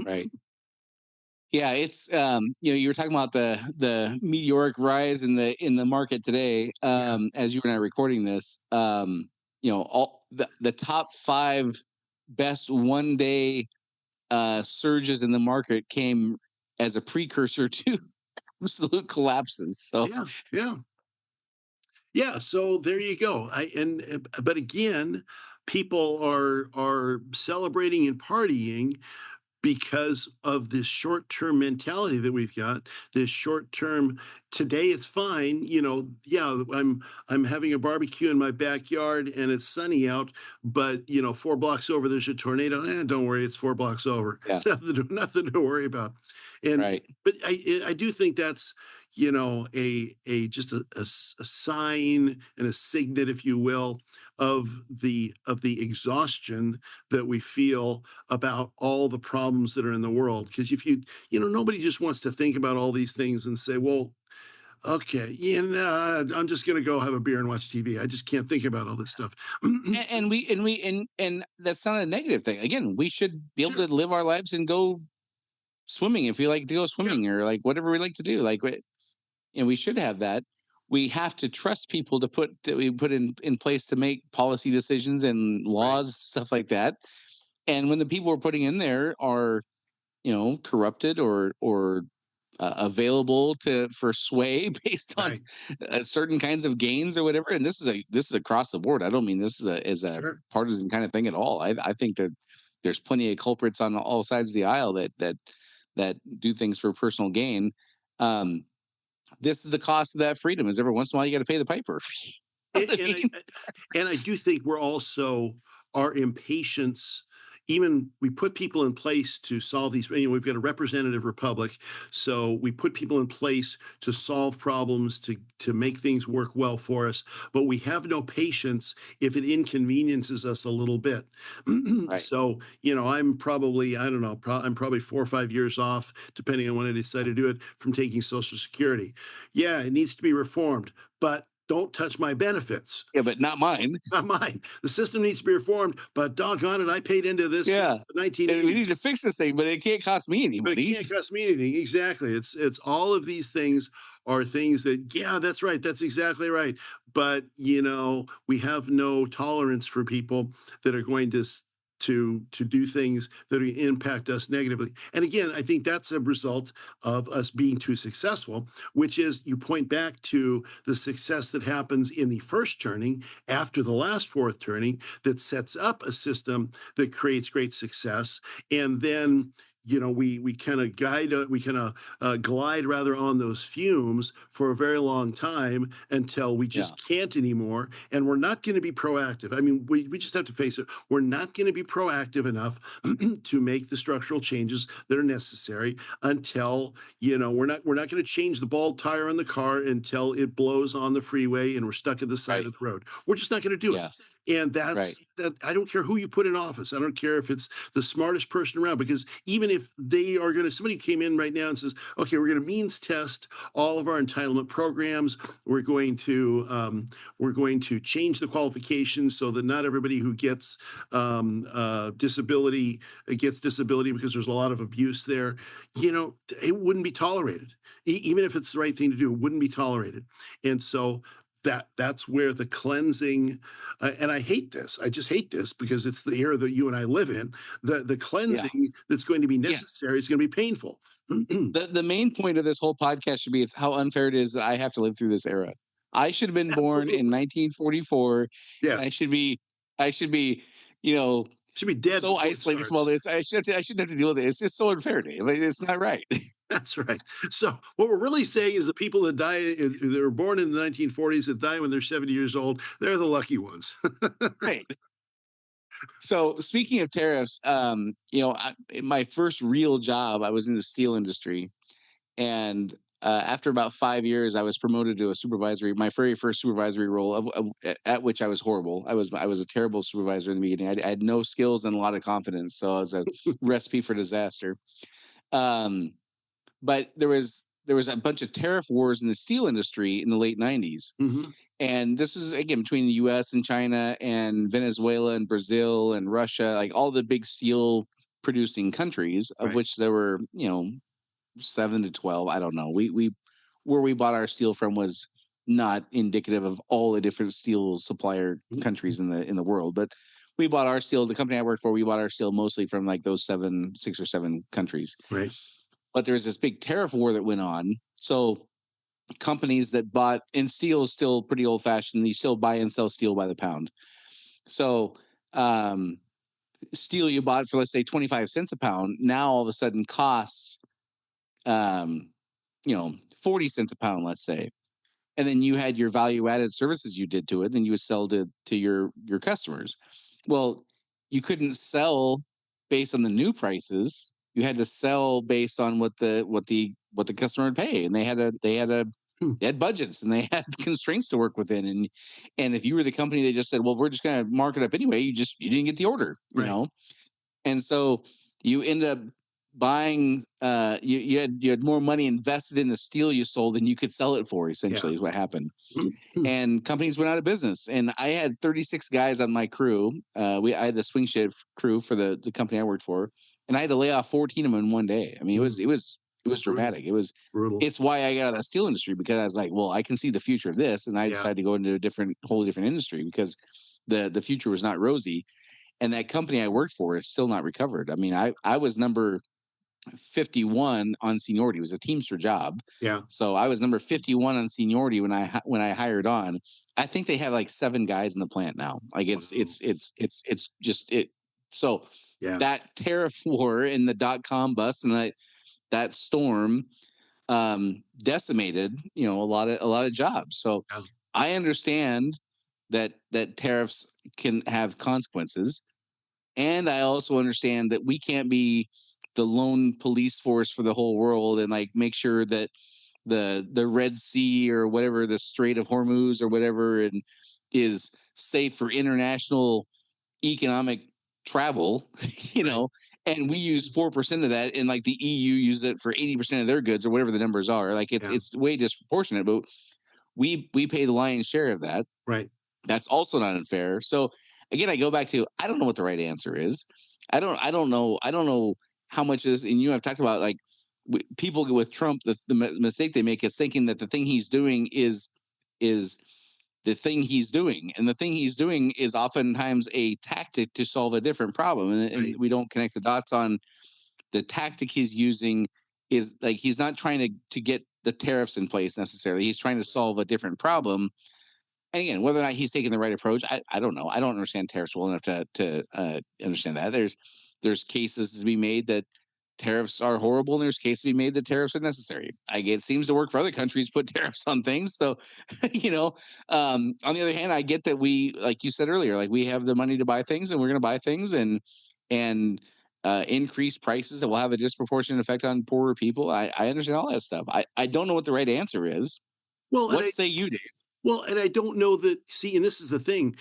Right. Yeah, it's you were talking about the meteoric rise in the market today. Yeah. As you and I are recording this, all the top 5 best one day surges in the market came as a precursor to absolute collapses. So Yeah, yeah. Yeah, so there you go. But again, people are celebrating and partying because of this short-term mentality that we've got, this short-term, today it's fine, yeah, I'm having a barbecue in my backyard and it's sunny out, but 4 blocks over there's a tornado. Don't worry, it's 4 blocks over. yeah, Nothing to worry about. And right. but I do think that's a just a sign and a signet, if you will, of the exhaustion that we feel about all the problems that are in the world. Because if nobody just wants to think about all these things and say, well, okay, I'm just going to go have a beer and watch TV. I just can't think about all this stuff. And that's not a negative thing. Again, we should be able Sure. to live our lives and go swimming if we like to go Yeah. swimming or like whatever we like to do. And we should have that. We have to trust people that we put in place to make policy decisions and Right. laws, stuff like that. And when the people we're putting in there are, corrupted or available for sway based on Right. certain kinds of gains or whatever. And this is across the board. I don't mean this is a Sure. partisan kind of thing at all. I think that there's plenty of culprits on all sides of the aisle that do things for personal gain. Um, this is the cost of that freedom. Is every once in a while you got to pay the piper. You know And, what I and I mean? and I do think we're also our impatience. Even we put people in place to solve these. We've got a representative republic, so we put people in place to solve problems, to make things work well for us. But we have no patience if it inconveniences us a little bit. Right. So I'm probably, I don't know, I'm probably 4 or 5 years off, depending on when I decide to do it, from taking Social Security. Yeah, it needs to be reformed, but don't touch my benefits. Yeah, but not mine. Not mine. The system needs to be reformed, but doggone it, I paid into this Yeah. since the And we 1980s. need to fix this thing, but it can't cost me any But it money. can't cost me anything. Exactly. It's all of these things are things that, yeah, that's right. That's exactly right. But we have no tolerance for people that are going to do things that impact us negatively. And again, I think that's a result of us being too successful, which is, you point back to the success that happens in the first turning after the last fourth turning, that sets up a system that creates great success. And then we kind of glide rather on those fumes for a very long time until we Yeah. just can't anymore, and we're not going to be proactive. I mean, we just have to face it. We're not going to be proactive enough to make the structural changes that are necessary until we're not going to change the bald tire on the car until it blows on the freeway and we're stuck at the side Right. of the road. We're just not going to do it. Yeah. And Right. that's that. I don't care who you put in office. I don't care if it's the smartest person around, because even if they are somebody came in right now and says, okay, we're going to means test all of our entitlement programs. We're going to change the qualifications so that not everybody who gets disability gets disability, because there's a lot of abuse there. It wouldn't be tolerated. Even if it's the right thing to do, it wouldn't be tolerated. And so that's where the cleansing, and I hate this. I just hate this because it's the era that you and I live in. The Yeah. cleansing that's going to be Yeah. necessary is going to be painful. The main point of this whole podcast should be it's how unfair it is that I have to live through this era. I should have been born in Absolutely. 1944, and Yes. I should be, you know, Should be dead so before it isolated from all starts. this. I shouldn't have to deal with it. It's just so unfair to me. Like, it's not right. That's right. So what we're really saying is the people that die, that were born in the 1940s, that die when they're 70 years old, they're the lucky ones. Right. So speaking of tariffs, in my first real job, I was in the steel industry, and after about 5 years, I was promoted to my very first supervisory role, at which I was horrible. I was a terrible supervisor in the beginning. I had no skills and a lot of confidence, so I was a recipe for disaster. Um, but there was a bunch of tariff wars in the steel industry in the late '90s, Hmm. and this is again between the U.S. and China and Venezuela and Brazil and Russia, like all the big steel producing countries, of Right. which there were 7 to 12. I don't know. We where we bought our steel from was not indicative of all the different steel supplier Mhm. countries in the world, but we bought our steel. The company I worked for, we bought our steel mostly from like those 6 or 7 countries. Right. But there was this big tariff war that went on. So companies that bought, and steel is still pretty old fashioned. You still buy and sell steel by the pound. So um, steel you bought for, let's say, 25 cents a pound, now all of a sudden costs, um, 40 cents a pound, let's say. And then you had your value added services you did to it, then you would sell to your customers. Well, you couldn't sell based on the new prices. You had to sell based on what the customer would pay, and they had budgets and they had constraints to work within. And if you were the company that just said, well, we're just going to mark it up anyway, you didn't get the order, Right. And so you end up buying, you had more money invested in the steel you sold than you could sell it for, essentially. Yeah. Is what happened. And companies went out of business. And I had 36 guys on my crew. I had the swing shift crew for the company I worked for, and I had to lay off 14 of them in one day. I mean, it was dramatic. Brutal. It's why I got out of the steel industry, because I was like, well, I can see the future of this, and I decided to go into a whole different industry, because the future was not rosy. And that company I worked for is still not recovered. I mean, I was number 51 on seniority. It was a Teamster job. Yeah. So I was number 51 on seniority when I hired on. I think they have like 7 guys in the plant now. Like it's just it. So Yeah. that tariff war and the .com bust and that storm decimated, a lot of jobs. So Yeah. I understand that tariffs can have consequences. And I also understand that we can't be the lone police force for the whole world and like make sure that the Red Sea or whatever, the Strait of Hormuz or whatever, and is safe for international economic travel, and we use 4% of that, and like the EU uses it for 80% of their goods or whatever the numbers are. Like it's way disproportionate, but we pay the lion's share of that. Right. That's also not unfair. So again, I go back to, I don't know what the right answer is. I don't know how much is, and I've talked about like people with Trump, the mistake they make is thinking that the thing he's doing is the thing he's doing, and the thing he's doing is oftentimes a tactic to solve a different problem, and we don't connect the dots on the tactic he's using. Is like he's not trying to get the tariffs in place necessarily. He's trying to solve a different problem. And again, whether or not he's taking the right approach, I don't know. I don't understand tariffs well enough to understand that. There's cases to be made that tariffs are horrible, and there's cases to be made that tariffs are necessary. It seems to work for other countries to put tariffs on things. So, on the other hand, I get that we, like you said earlier, like we have the money to buy things, and we're going to buy things and increase prices that will have a disproportionate effect on poorer people. I understand all that stuff. I don't know what the right answer is. Well, what say you, Dave? Well, and I don't know that, and this is the thing.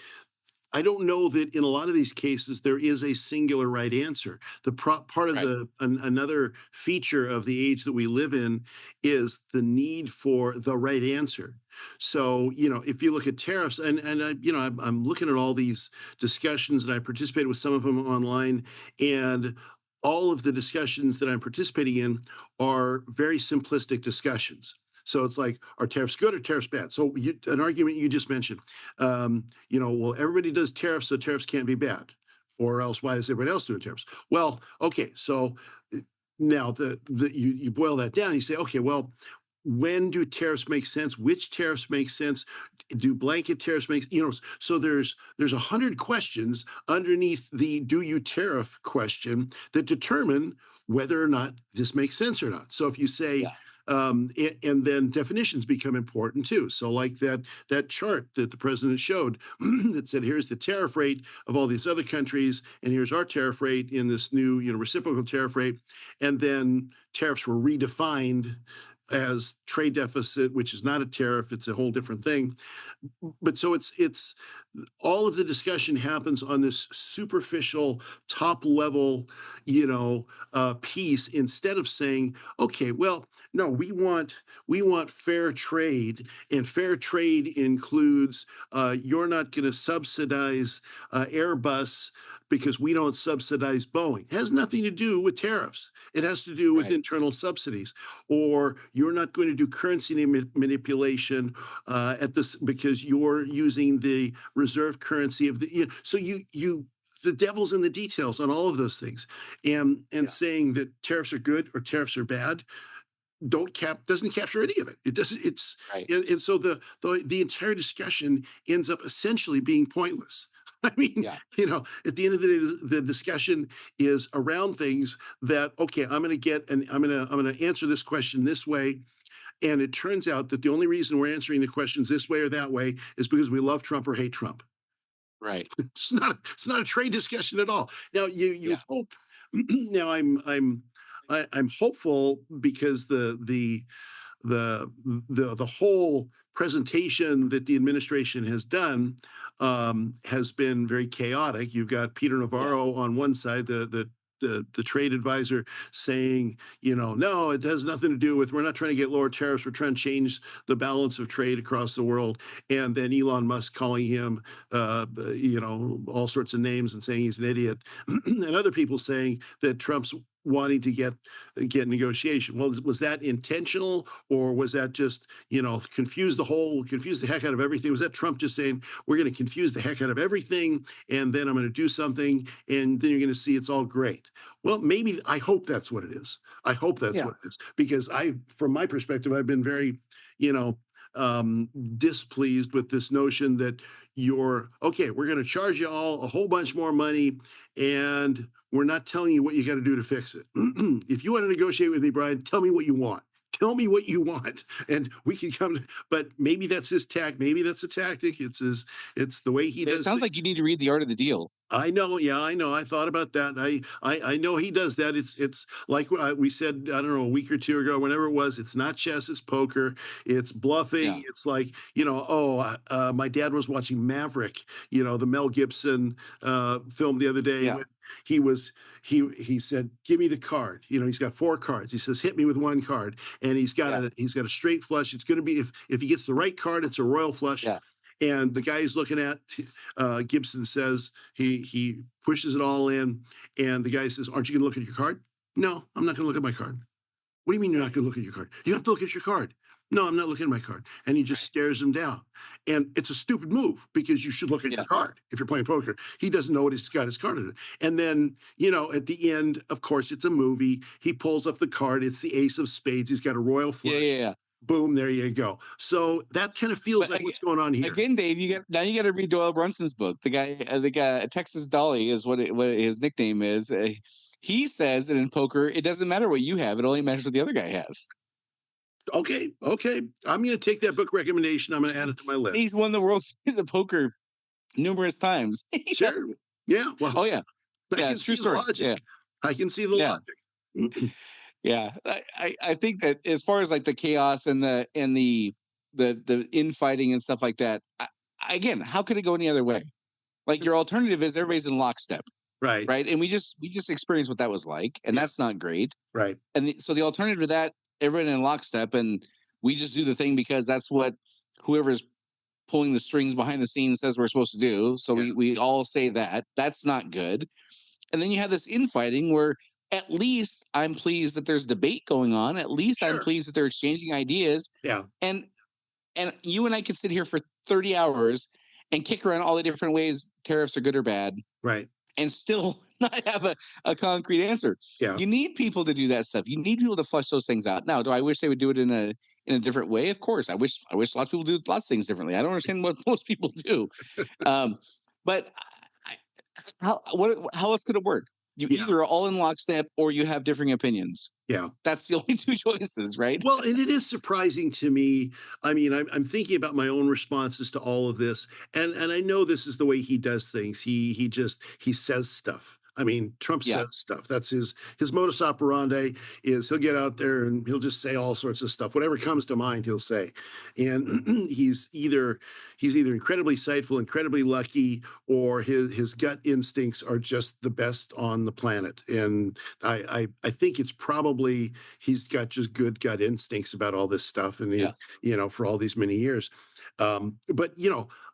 I don't know that in a lot of these cases there is a singular right answer. The part of another feature of the age that we live in is the need for the right answer. So, if you look at tariffs, and I'm looking at all these discussions, and I participated with some of them online, and all of the discussions that I'm participating in are very simplistic discussions. So it's like, are tariffs good or tariffs bad? So an argument you just mentioned, well, everybody does tariffs, so tariffs can't be bad, or else why is everybody else doing tariffs? Well, okay, so now you boil that down. You say, okay, well, when do tariffs make sense? Which tariffs make sense? Do blanket tariffs make, so there's 100 questions underneath the do you tariff question that determine whether or not this makes sense or not. So if you say, and then definitions become important too. So like that chart that the president showed that said, here's the tariff rate of all these other countries, and here's our tariff rate in this new, reciprocal tariff rate. And then tariffs were redefined as trade deficit, which is not a tariff, it's a whole different thing. But so it's all of the discussion happens on this superficial top level, piece, instead of saying, okay, well, no, we want fair trade, and fair trade includes you're not going to subsidize Airbus because we don't subsidize Boeing. It has nothing to do with tariffs. It has to do with internal subsidies. Or you're not going to do currency manipulation at this because you're using the reserve currency of the. So you the devil's in the details on all of those things, and saying that tariffs are good or tariffs are bad doesn't capture any of it. It doesn't. It's Right. and so the entire discussion ends up essentially being pointless. I mean, Yeah. at the end of the day, the discussion is around things that, okay, I'm gonna answer this question this way, and it turns out that the only reason we're answering the questions this way or that way is because we love Trump or hate Trump. Right. It's not a trade discussion at all. Now you Yeah. hope. Now I'm hopeful because the whole presentation that the administration has done has been very chaotic. You've got Peter Yeah. Navarro on one side, the trade advisor, saying, no, it has nothing to do with, we're not trying to get lower tariffs, we're trying to change the balance of trade across the world. And then Elon Musk calling him, all sorts of names and saying he's an idiot, and other people saying that Trump's wanting to get negotiation. Well, was that intentional, or was that just confuse the heck out of everything? Was that Trump just saying, we're going to confuse the heck out of everything, and then I'm going to do something, and then you're going to see it's all great? Well, maybe, I hope that's what it is. I hope that's what it is, because from my perspective, I've been very displeased with this notion that we're going to charge you all a whole bunch more money, and we're not telling you what you got to do to fix it. If you want to negotiate with me, Brian, tell me what you want. Tell me what you want, and we can come. But maybe that's his tact. Maybe that's a tactic. It's the way he does. It sounds like you need to read The Art of the Deal. I know. Yeah, I know. I thought about that. I know he does that. It's like we said, I don't know, a week or two ago, whenever it was. It's not chess. It's poker. It's bluffing. Yeah. It's like, my dad was watching Maverick, the Mel Gibson film the other day. Yeah. When he said, give me the card. He's got 4 cards. He says, hit me with 1 card, and he's got a straight flush. It's going to be, if he gets the right card, it's a royal flush. Yeah. And the guy he's looking at, Gibson says, he pushes it all in, and the guy says, aren't you going to look at your card? No, I'm not going to look at my card. What do you mean you're not going to look at your card? You have to look at your card. No, I'm not looking at my card. And he just stares him down. And it's a stupid move, because you should look at your card if you're playing poker. He doesn't know what he's got his card in it. And then, at the end, of course, it's a movie. He pulls off the card. It's the ace of spades. He's got a royal flush. Yeah. Boom, there you go. So that kind of feels like what's going on here. Again, Dave, you got to read Doyle Brunson's book. The guy, Texas Dolly is what his nickname is. He says that in poker, it doesn't matter what you have; it only matters what the other guy has. Okay. I'm going to take that book recommendation. I'm going to add it to my list. He's won the World Series of Poker numerous times. Sure. Yeah. Well. Oh yeah. Yeah, it's true story. Yeah. I can see the logic. Yeah, I think that as far as like the chaos and the infighting and stuff like that, again, how could it go any other way? Like, your alternative is everybody's in lockstep, right? And we just experienced what that was like, and that's not great, right? And so the alternative to that, everyone in lockstep, and we just do the thing because that's what whoever's pulling the strings behind the scenes says we're supposed to do. So we all say that's not good, and then you have this infighting where, at least I'm pleased that there's debate going on. At least I'm pleased that they're exchanging ideas. Yeah. And you and I could sit here for 30 hours and kick around all the different ways tariffs are good or bad. Right. And still not have a concrete answer. Yeah. You need people to do that stuff. You need people to flush those things out. Now, do I wish they would do it in a different way? Of course. I wish lots of people do lots of things differently. I don't understand what most people do. But how else could it work? You either are all in lockstep or you have differing opinions. Yeah. That's the only 2 choices, right? Well, and it is surprising to me. I mean, I'm thinking about my own responses to all of this, and I know this is the way he does things. He says stuff. I mean, Trump says stuff. That's his modus operandi. Is he'll get out there and he'll just say all sorts of stuff. Whatever comes to mind, he'll say. And he's either incredibly insightful, incredibly lucky, or his gut instincts are just the best on the planet. And I think it's probably he's got just good gut instincts about all this stuff, and for all these many years. But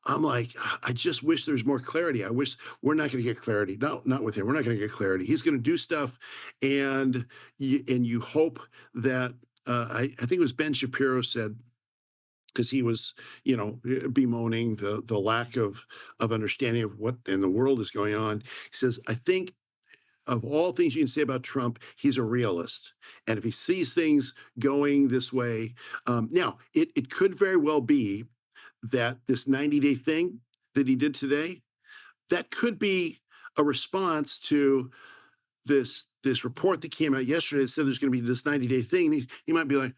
I'm like, I just wish there's more clarity. I wish we're not going to get clarity. No, not with him. We're not going to get clarity. He's going to do stuff, and you hope that I think it was Ben Shapiro said because he was, bemoaning the lack of understanding of what in the world is going on. He says, I think of all things you can say about Trump, he's a realist. And if he sees things going this way, now it could very well be that this 90-day thing that he did today, that could be a response to this report that came out yesterday that said there's going to be this 90-day thing. He might be like,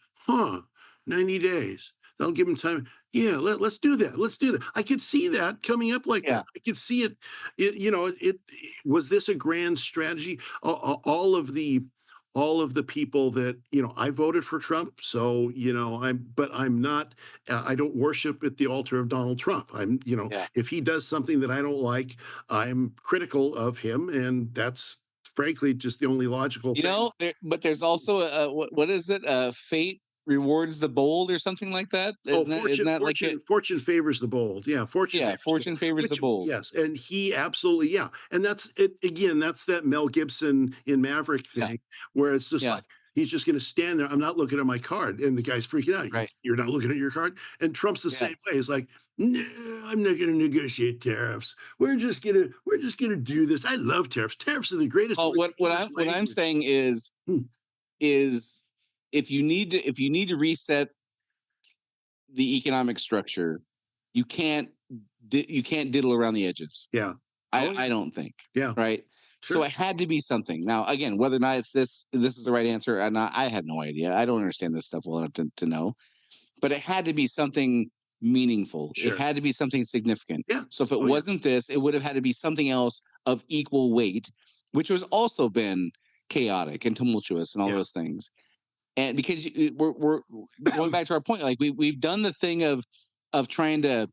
90 days. That'll give him time. Yeah, let's do that. Let's do that. I could see that coming up like Yeah. that. I could see it. It was this a grand strategy? All of the people that I voted for Trump, so I'm not. I don't worship at the altar of Donald Trump. Yeah. If he does something that I don't like, I'm critical of him, and that's frankly just the only logical thing. But there's also what is it? Fate rewards the bold or something like that. Oh, Isn't fortune, that like it? fortune, fortune favors the bold. Yeah, fortune Yeah, favors the bold. fortune favors the Which, bold. yes, and he absolutely, yeah, and that's it again. That's that Mel Gibson in Maverick Yeah. thing, where it's just Yeah. like he's just going to stand there. I'm not looking at my card, and the guy's freaking out. Right. You're not looking at your card, and Trump's the Yeah. same way. He's like, no, I'm not going to negotiate tariffs. We're just gonna do this. I love tariffs. Tariffs are the greatest. Oh, what I'm saying is Hmm. is if you need to reset the economic structure, you can't diddle around the edges. Yeah. Oh, yeah. I don't think. Yeah. Right. Sure. So it had to be something. Now, again, whether or not it's this is the right answer or not, I have no idea. I don't understand this stuff well enough to know. But it had to be something meaningful. Sure. It had to be something significant. Yeah. So if it Oh, yeah. wasn't this, it would have had to be something else of equal weight, which was also been chaotic and tumultuous and all Yeah. those things. And because we're going back to our point, like we've done the thing of trying to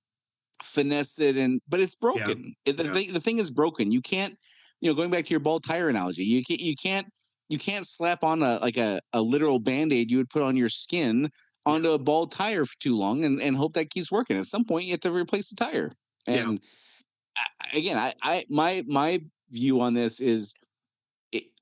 finesse it, but it's broken. The thing is broken. You can't, going back to your bald tire analogy, you can't slap on a literal Band-Aid you would put on your skin onto a bald tire for too long and hope that keeps working. At some point you have to replace the tire. And again, my view on this is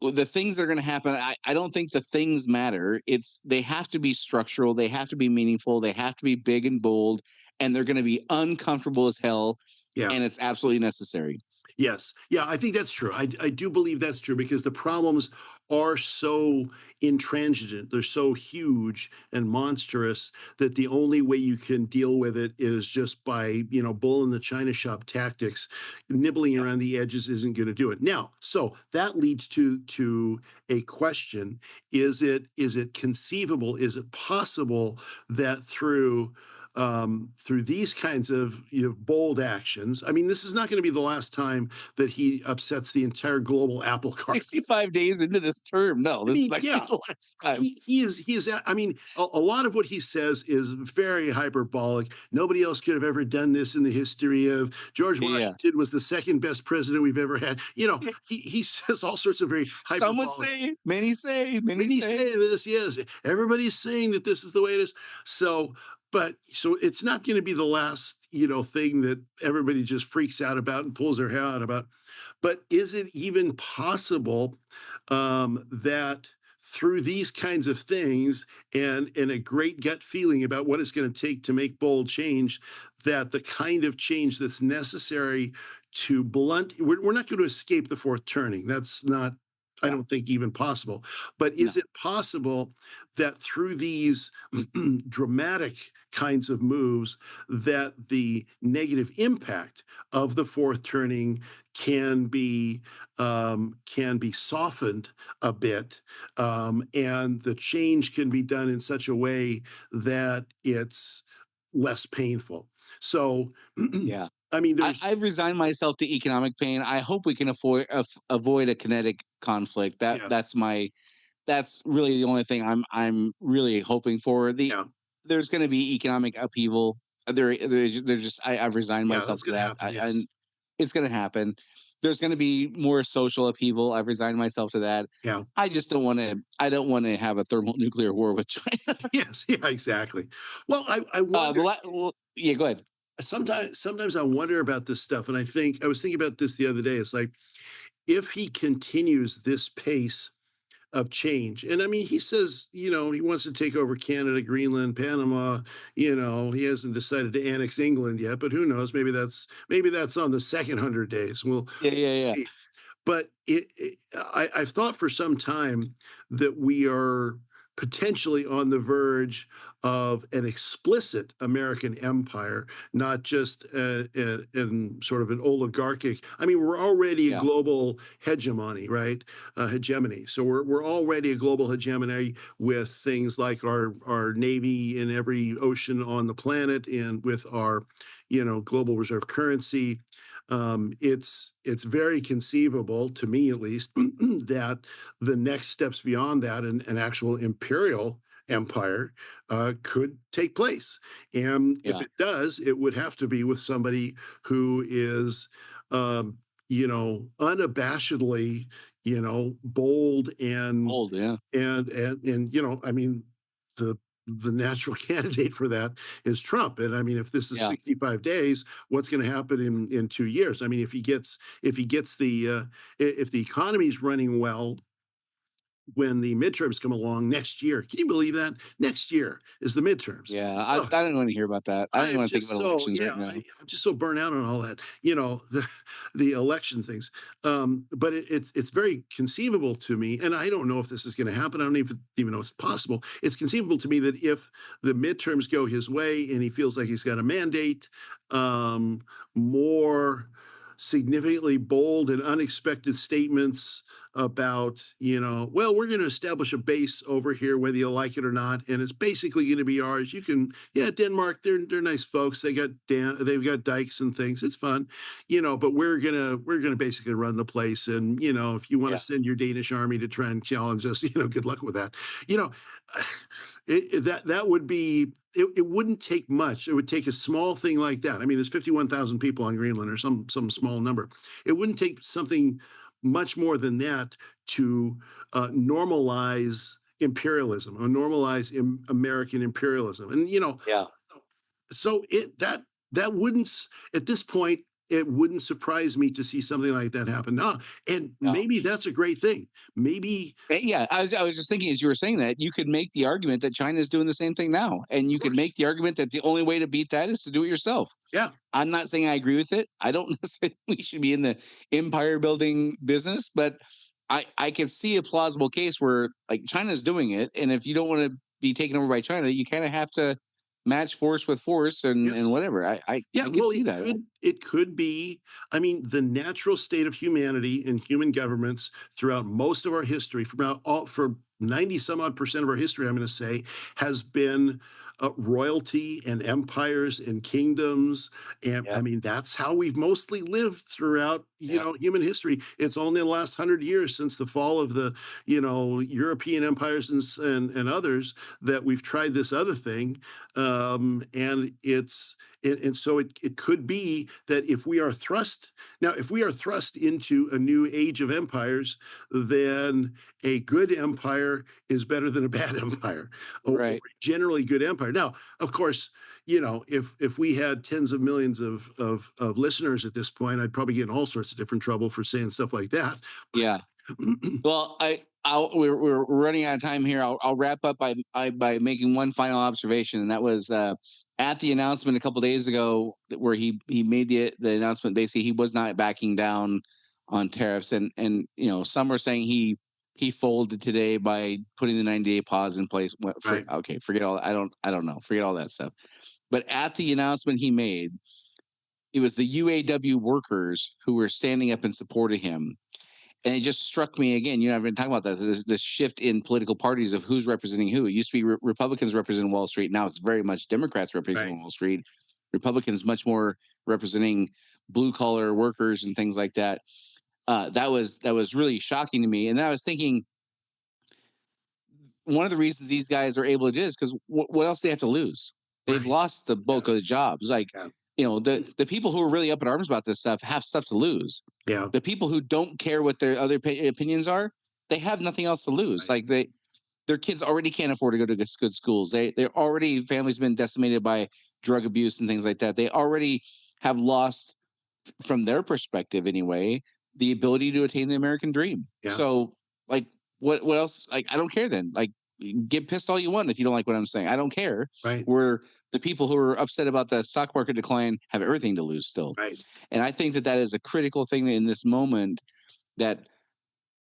the things that are going to happen. I don't think the things matter. They have to be structural. They have to be meaningful. They have to be big and bold, and they're going to be uncomfortable as hell. Yeah. And it's absolutely necessary. Yes. Yeah, I think that's true. I do believe that's true because the problems are so intransigent. They're so huge and monstrous that the only way you can deal with it is just by, bull in the china shop tactics. Nibbling around the edges isn't going to do it. Now, so that leads to a question. Is it conceivable? Is it possible that through these kinds of bold actions. I mean, this is not going to be the last time that he upsets the entire global apple cart. 65 days into this term, no, this is not the last time. He is. I mean, a lot of what he says is very hyperbolic. Nobody else could have ever done this in the history of George Washington was the second best president we've ever had. He says all sorts of very hyperbolic. Some would say, many say this. Yes, everybody's saying that this is the way it is. So it's not going to be the last, thing that everybody just freaks out about and pulls their hair out about. But is it even possible that through these kinds of things and a great gut feeling about what it's going to take to make bold change, that the kind of change that's necessary to blunt, we're not going to escape the fourth turning. That's not, I don't think, even possible. But is it possible that through these dramatic kinds of moves that the negative impact of the fourth turning can be softened a bit, and the change can be done in such a way that it's less painful? So I mean, I've resigned myself to economic pain. I hope we can avoid a kinetic conflict. That's really the only thing I'm really hoping for. There's going to be economic upheaval. I've resigned myself to that. And it's going to happen. There's going to be more social upheaval. I've resigned myself to that. Yeah. I just don't want to. I don't want to have a thermonuclear war with China. Yes. Yeah. Exactly. Well, I wonder. Go ahead. Sometimes I wonder about this stuff, and I was thinking about this the other day. It's like if he continues this pace of change. And I mean, he says, he wants to take over Canada, Greenland, Panama. He hasn't decided to annex England yet, but who knows? Maybe that's on the second 100 days. We'll Yeah, yeah, yeah. see. But I've thought for some time that we are potentially on the verge of an explicit American empire, not just in sort of an oligarchic. I mean, we're already a Yeah. global hegemony, right? Hegemony. So we're already a global hegemony with things like our navy in every ocean on the planet, and with our, global reserve currency. It's very conceivable, to me at least, that the next steps beyond that, an actual imperial empire, could take place. And if Yeah. it does, it would have to be with somebody who is, unabashedly, bold and Old, yeah. I mean, the the natural candidate for that is Trump. And I mean, if this is Yeah. 65 days, what's going to happen in 2 years? I mean, if he gets if the economy's running well when the midterms come along next year, can you believe that? Next year is the midterms. Yeah. I Oh, don't want to hear about that. I don't even I'm want to think just about so elections yeah, right now. I'm just so burnt out on all that, the election things. But it's very conceivable to me, and I don't know if this is going to happen. I don't even know if it's possible. It's conceivable to me that if the midterms go his way and he feels like he's got a mandate, more significantly bold and unexpected statements about, well, we're going to establish a base over here, whether you like it or not, and it's basically going to be ours. You can, yeah, Denmark, they're nice folks. They've got dikes and things. It's fun, but we're gonna basically run the place. And if you want to Yeah. send your Danish army to try and challenge us, good luck with that. You know, that would be. It wouldn't take much. It would take a small thing like that. I mean, there's 51,000 people on Greenland, or some small number. It wouldn't take something much more than that to normalize imperialism, or normalize American imperialism. And Yeah. so that wouldn't, at this point, it wouldn't surprise me to see something like that happen now. And No. maybe that's a great thing. Maybe, Yeah, I was just thinking as you were saying that you could make the argument that China is doing the same thing now, and you of could course, make the argument that the only way to beat that is to do it yourself. yeah, I'm not saying I agree with it. I don't necessarily think we should be in the empire building business, but I can see a plausible case where like China's doing it, and if you don't want to be taken over by China, you kind of have to match force with force and yes. whatever. Yeah, I can well, see that. it could be. I mean, the natural state of humanity and human governments throughout most of our history, for 90 some odd percent of our history, I'm going to say, has been royalty and empires and kingdoms. And I Yeah, mean, that's how we've mostly lived throughout, yeah, human history. It's only the last 100 years, since the fall of the, European empires and others, that we've tried this other thing. And so it could be that if we are thrust into a new age of empires, then a good empire is better than a bad empire, or right. generally good empire. Now, of course, if we had tens of millions of listeners at this point, I'd probably get in all sorts of different trouble for saying stuff like that. Yeah. Well, we're running out of time here. I'll wrap up by making one final observation, and that was at the announcement a couple days ago where he made the announcement. Basically, he was not backing down on tariffs, and some are saying he folded today by putting the 90-day pause in place. Right. Okay, forget all. I don't know. Forget all that stuff. But at the announcement he made, it was the UAW workers who were standing up in support of him. And it just struck me again. I've been talking about that this shift in political parties of who's representing who. It used to be Republicans representing Wall Street. Now it's very much Democrats representing Right. Wall Street. Republicans much more representing blue collar workers and things like that. That was really shocking to me. And then I was thinking, one of the reasons these guys are able to do this because what else do they have to lose? They've Right. lost the bulk of the jobs. Like Yeah. the people who are really up in arms about this stuff have stuff to lose. Yeah. The people who don't care what their other opinions are, they have nothing else to lose. Right. Like their kids already can't afford to go to good schools. They're already families been decimated by drug abuse and things like that. They already have lost, from their perspective anyway, the ability to attain the American dream. Yeah. So like what else? Like, I don't care then. Like, get pissed all you want if you don't like what I'm saying. I don't care. Right. Where the people who are upset about the stock market decline have everything to lose still. Right. And I think that is a critical thing in this moment that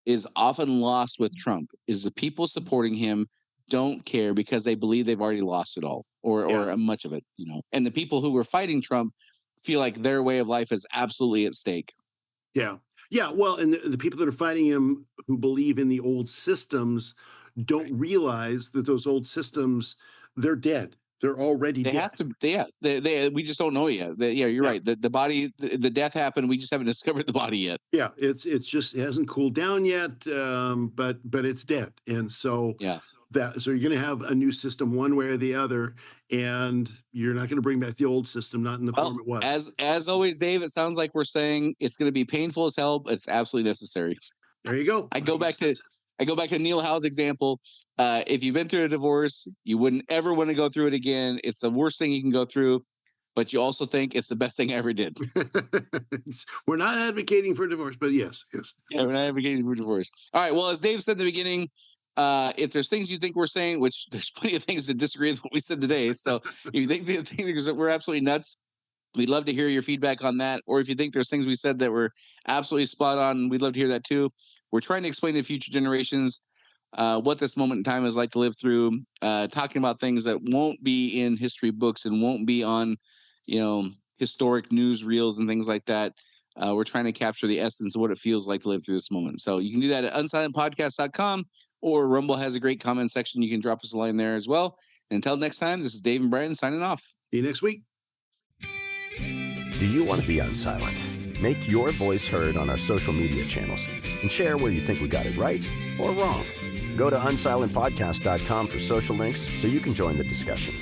is often lost with Trump is the people supporting him don't care because they believe they've already lost it all or much of it, and the people who were fighting Trump feel like their way of life is absolutely at stake. Yeah. Yeah. Well, and the people that are fighting him who believe in the old systems don't realize that those old systems, they're dead. They're already They dead. have to. They we just don't know yet. You're right. The body, the death happened. We just haven't discovered the body yet. Yeah, it's just it hasn't cooled down yet, but it's dead, and so you're going to have a new system one way or the other, and you're not going to bring back the old system, not in the form it was. As always, Dave, it sounds like we're saying it's going to be painful as hell, but it's absolutely necessary. There you go. I go back to Neil Howe's example. If you've been through a divorce, you wouldn't ever want to go through it again. It's the worst thing you can go through, but you also think it's the best thing I ever did. We're not advocating for divorce, but yes. Yeah, we're not advocating for divorce. All right. Well, as Dave said in the beginning, if there's things you think we're saying, which there's plenty of things to disagree with what we said today. So if you think we're absolutely nuts, we'd love to hear your feedback on that. Or if you think there's things we said that were absolutely spot on, we'd love to hear that too. We're trying to explain to future generations what this moment in time is like to live through, talking about things that won't be in history books and won't be on, historic news reels and things like that. We're trying to capture the essence of what it feels like to live through this moment. So you can do that at unsilentpodcast.com, or Rumble has a great comment section. You can drop us a line there as well. And until next time, this is Dave and Brian signing off. See you next week. Do you want to be Unsilent? Make your voice heard on our social media channels and share where you think we got it right or wrong. Go to unsilentpodcast.com for social links so you can join the discussion.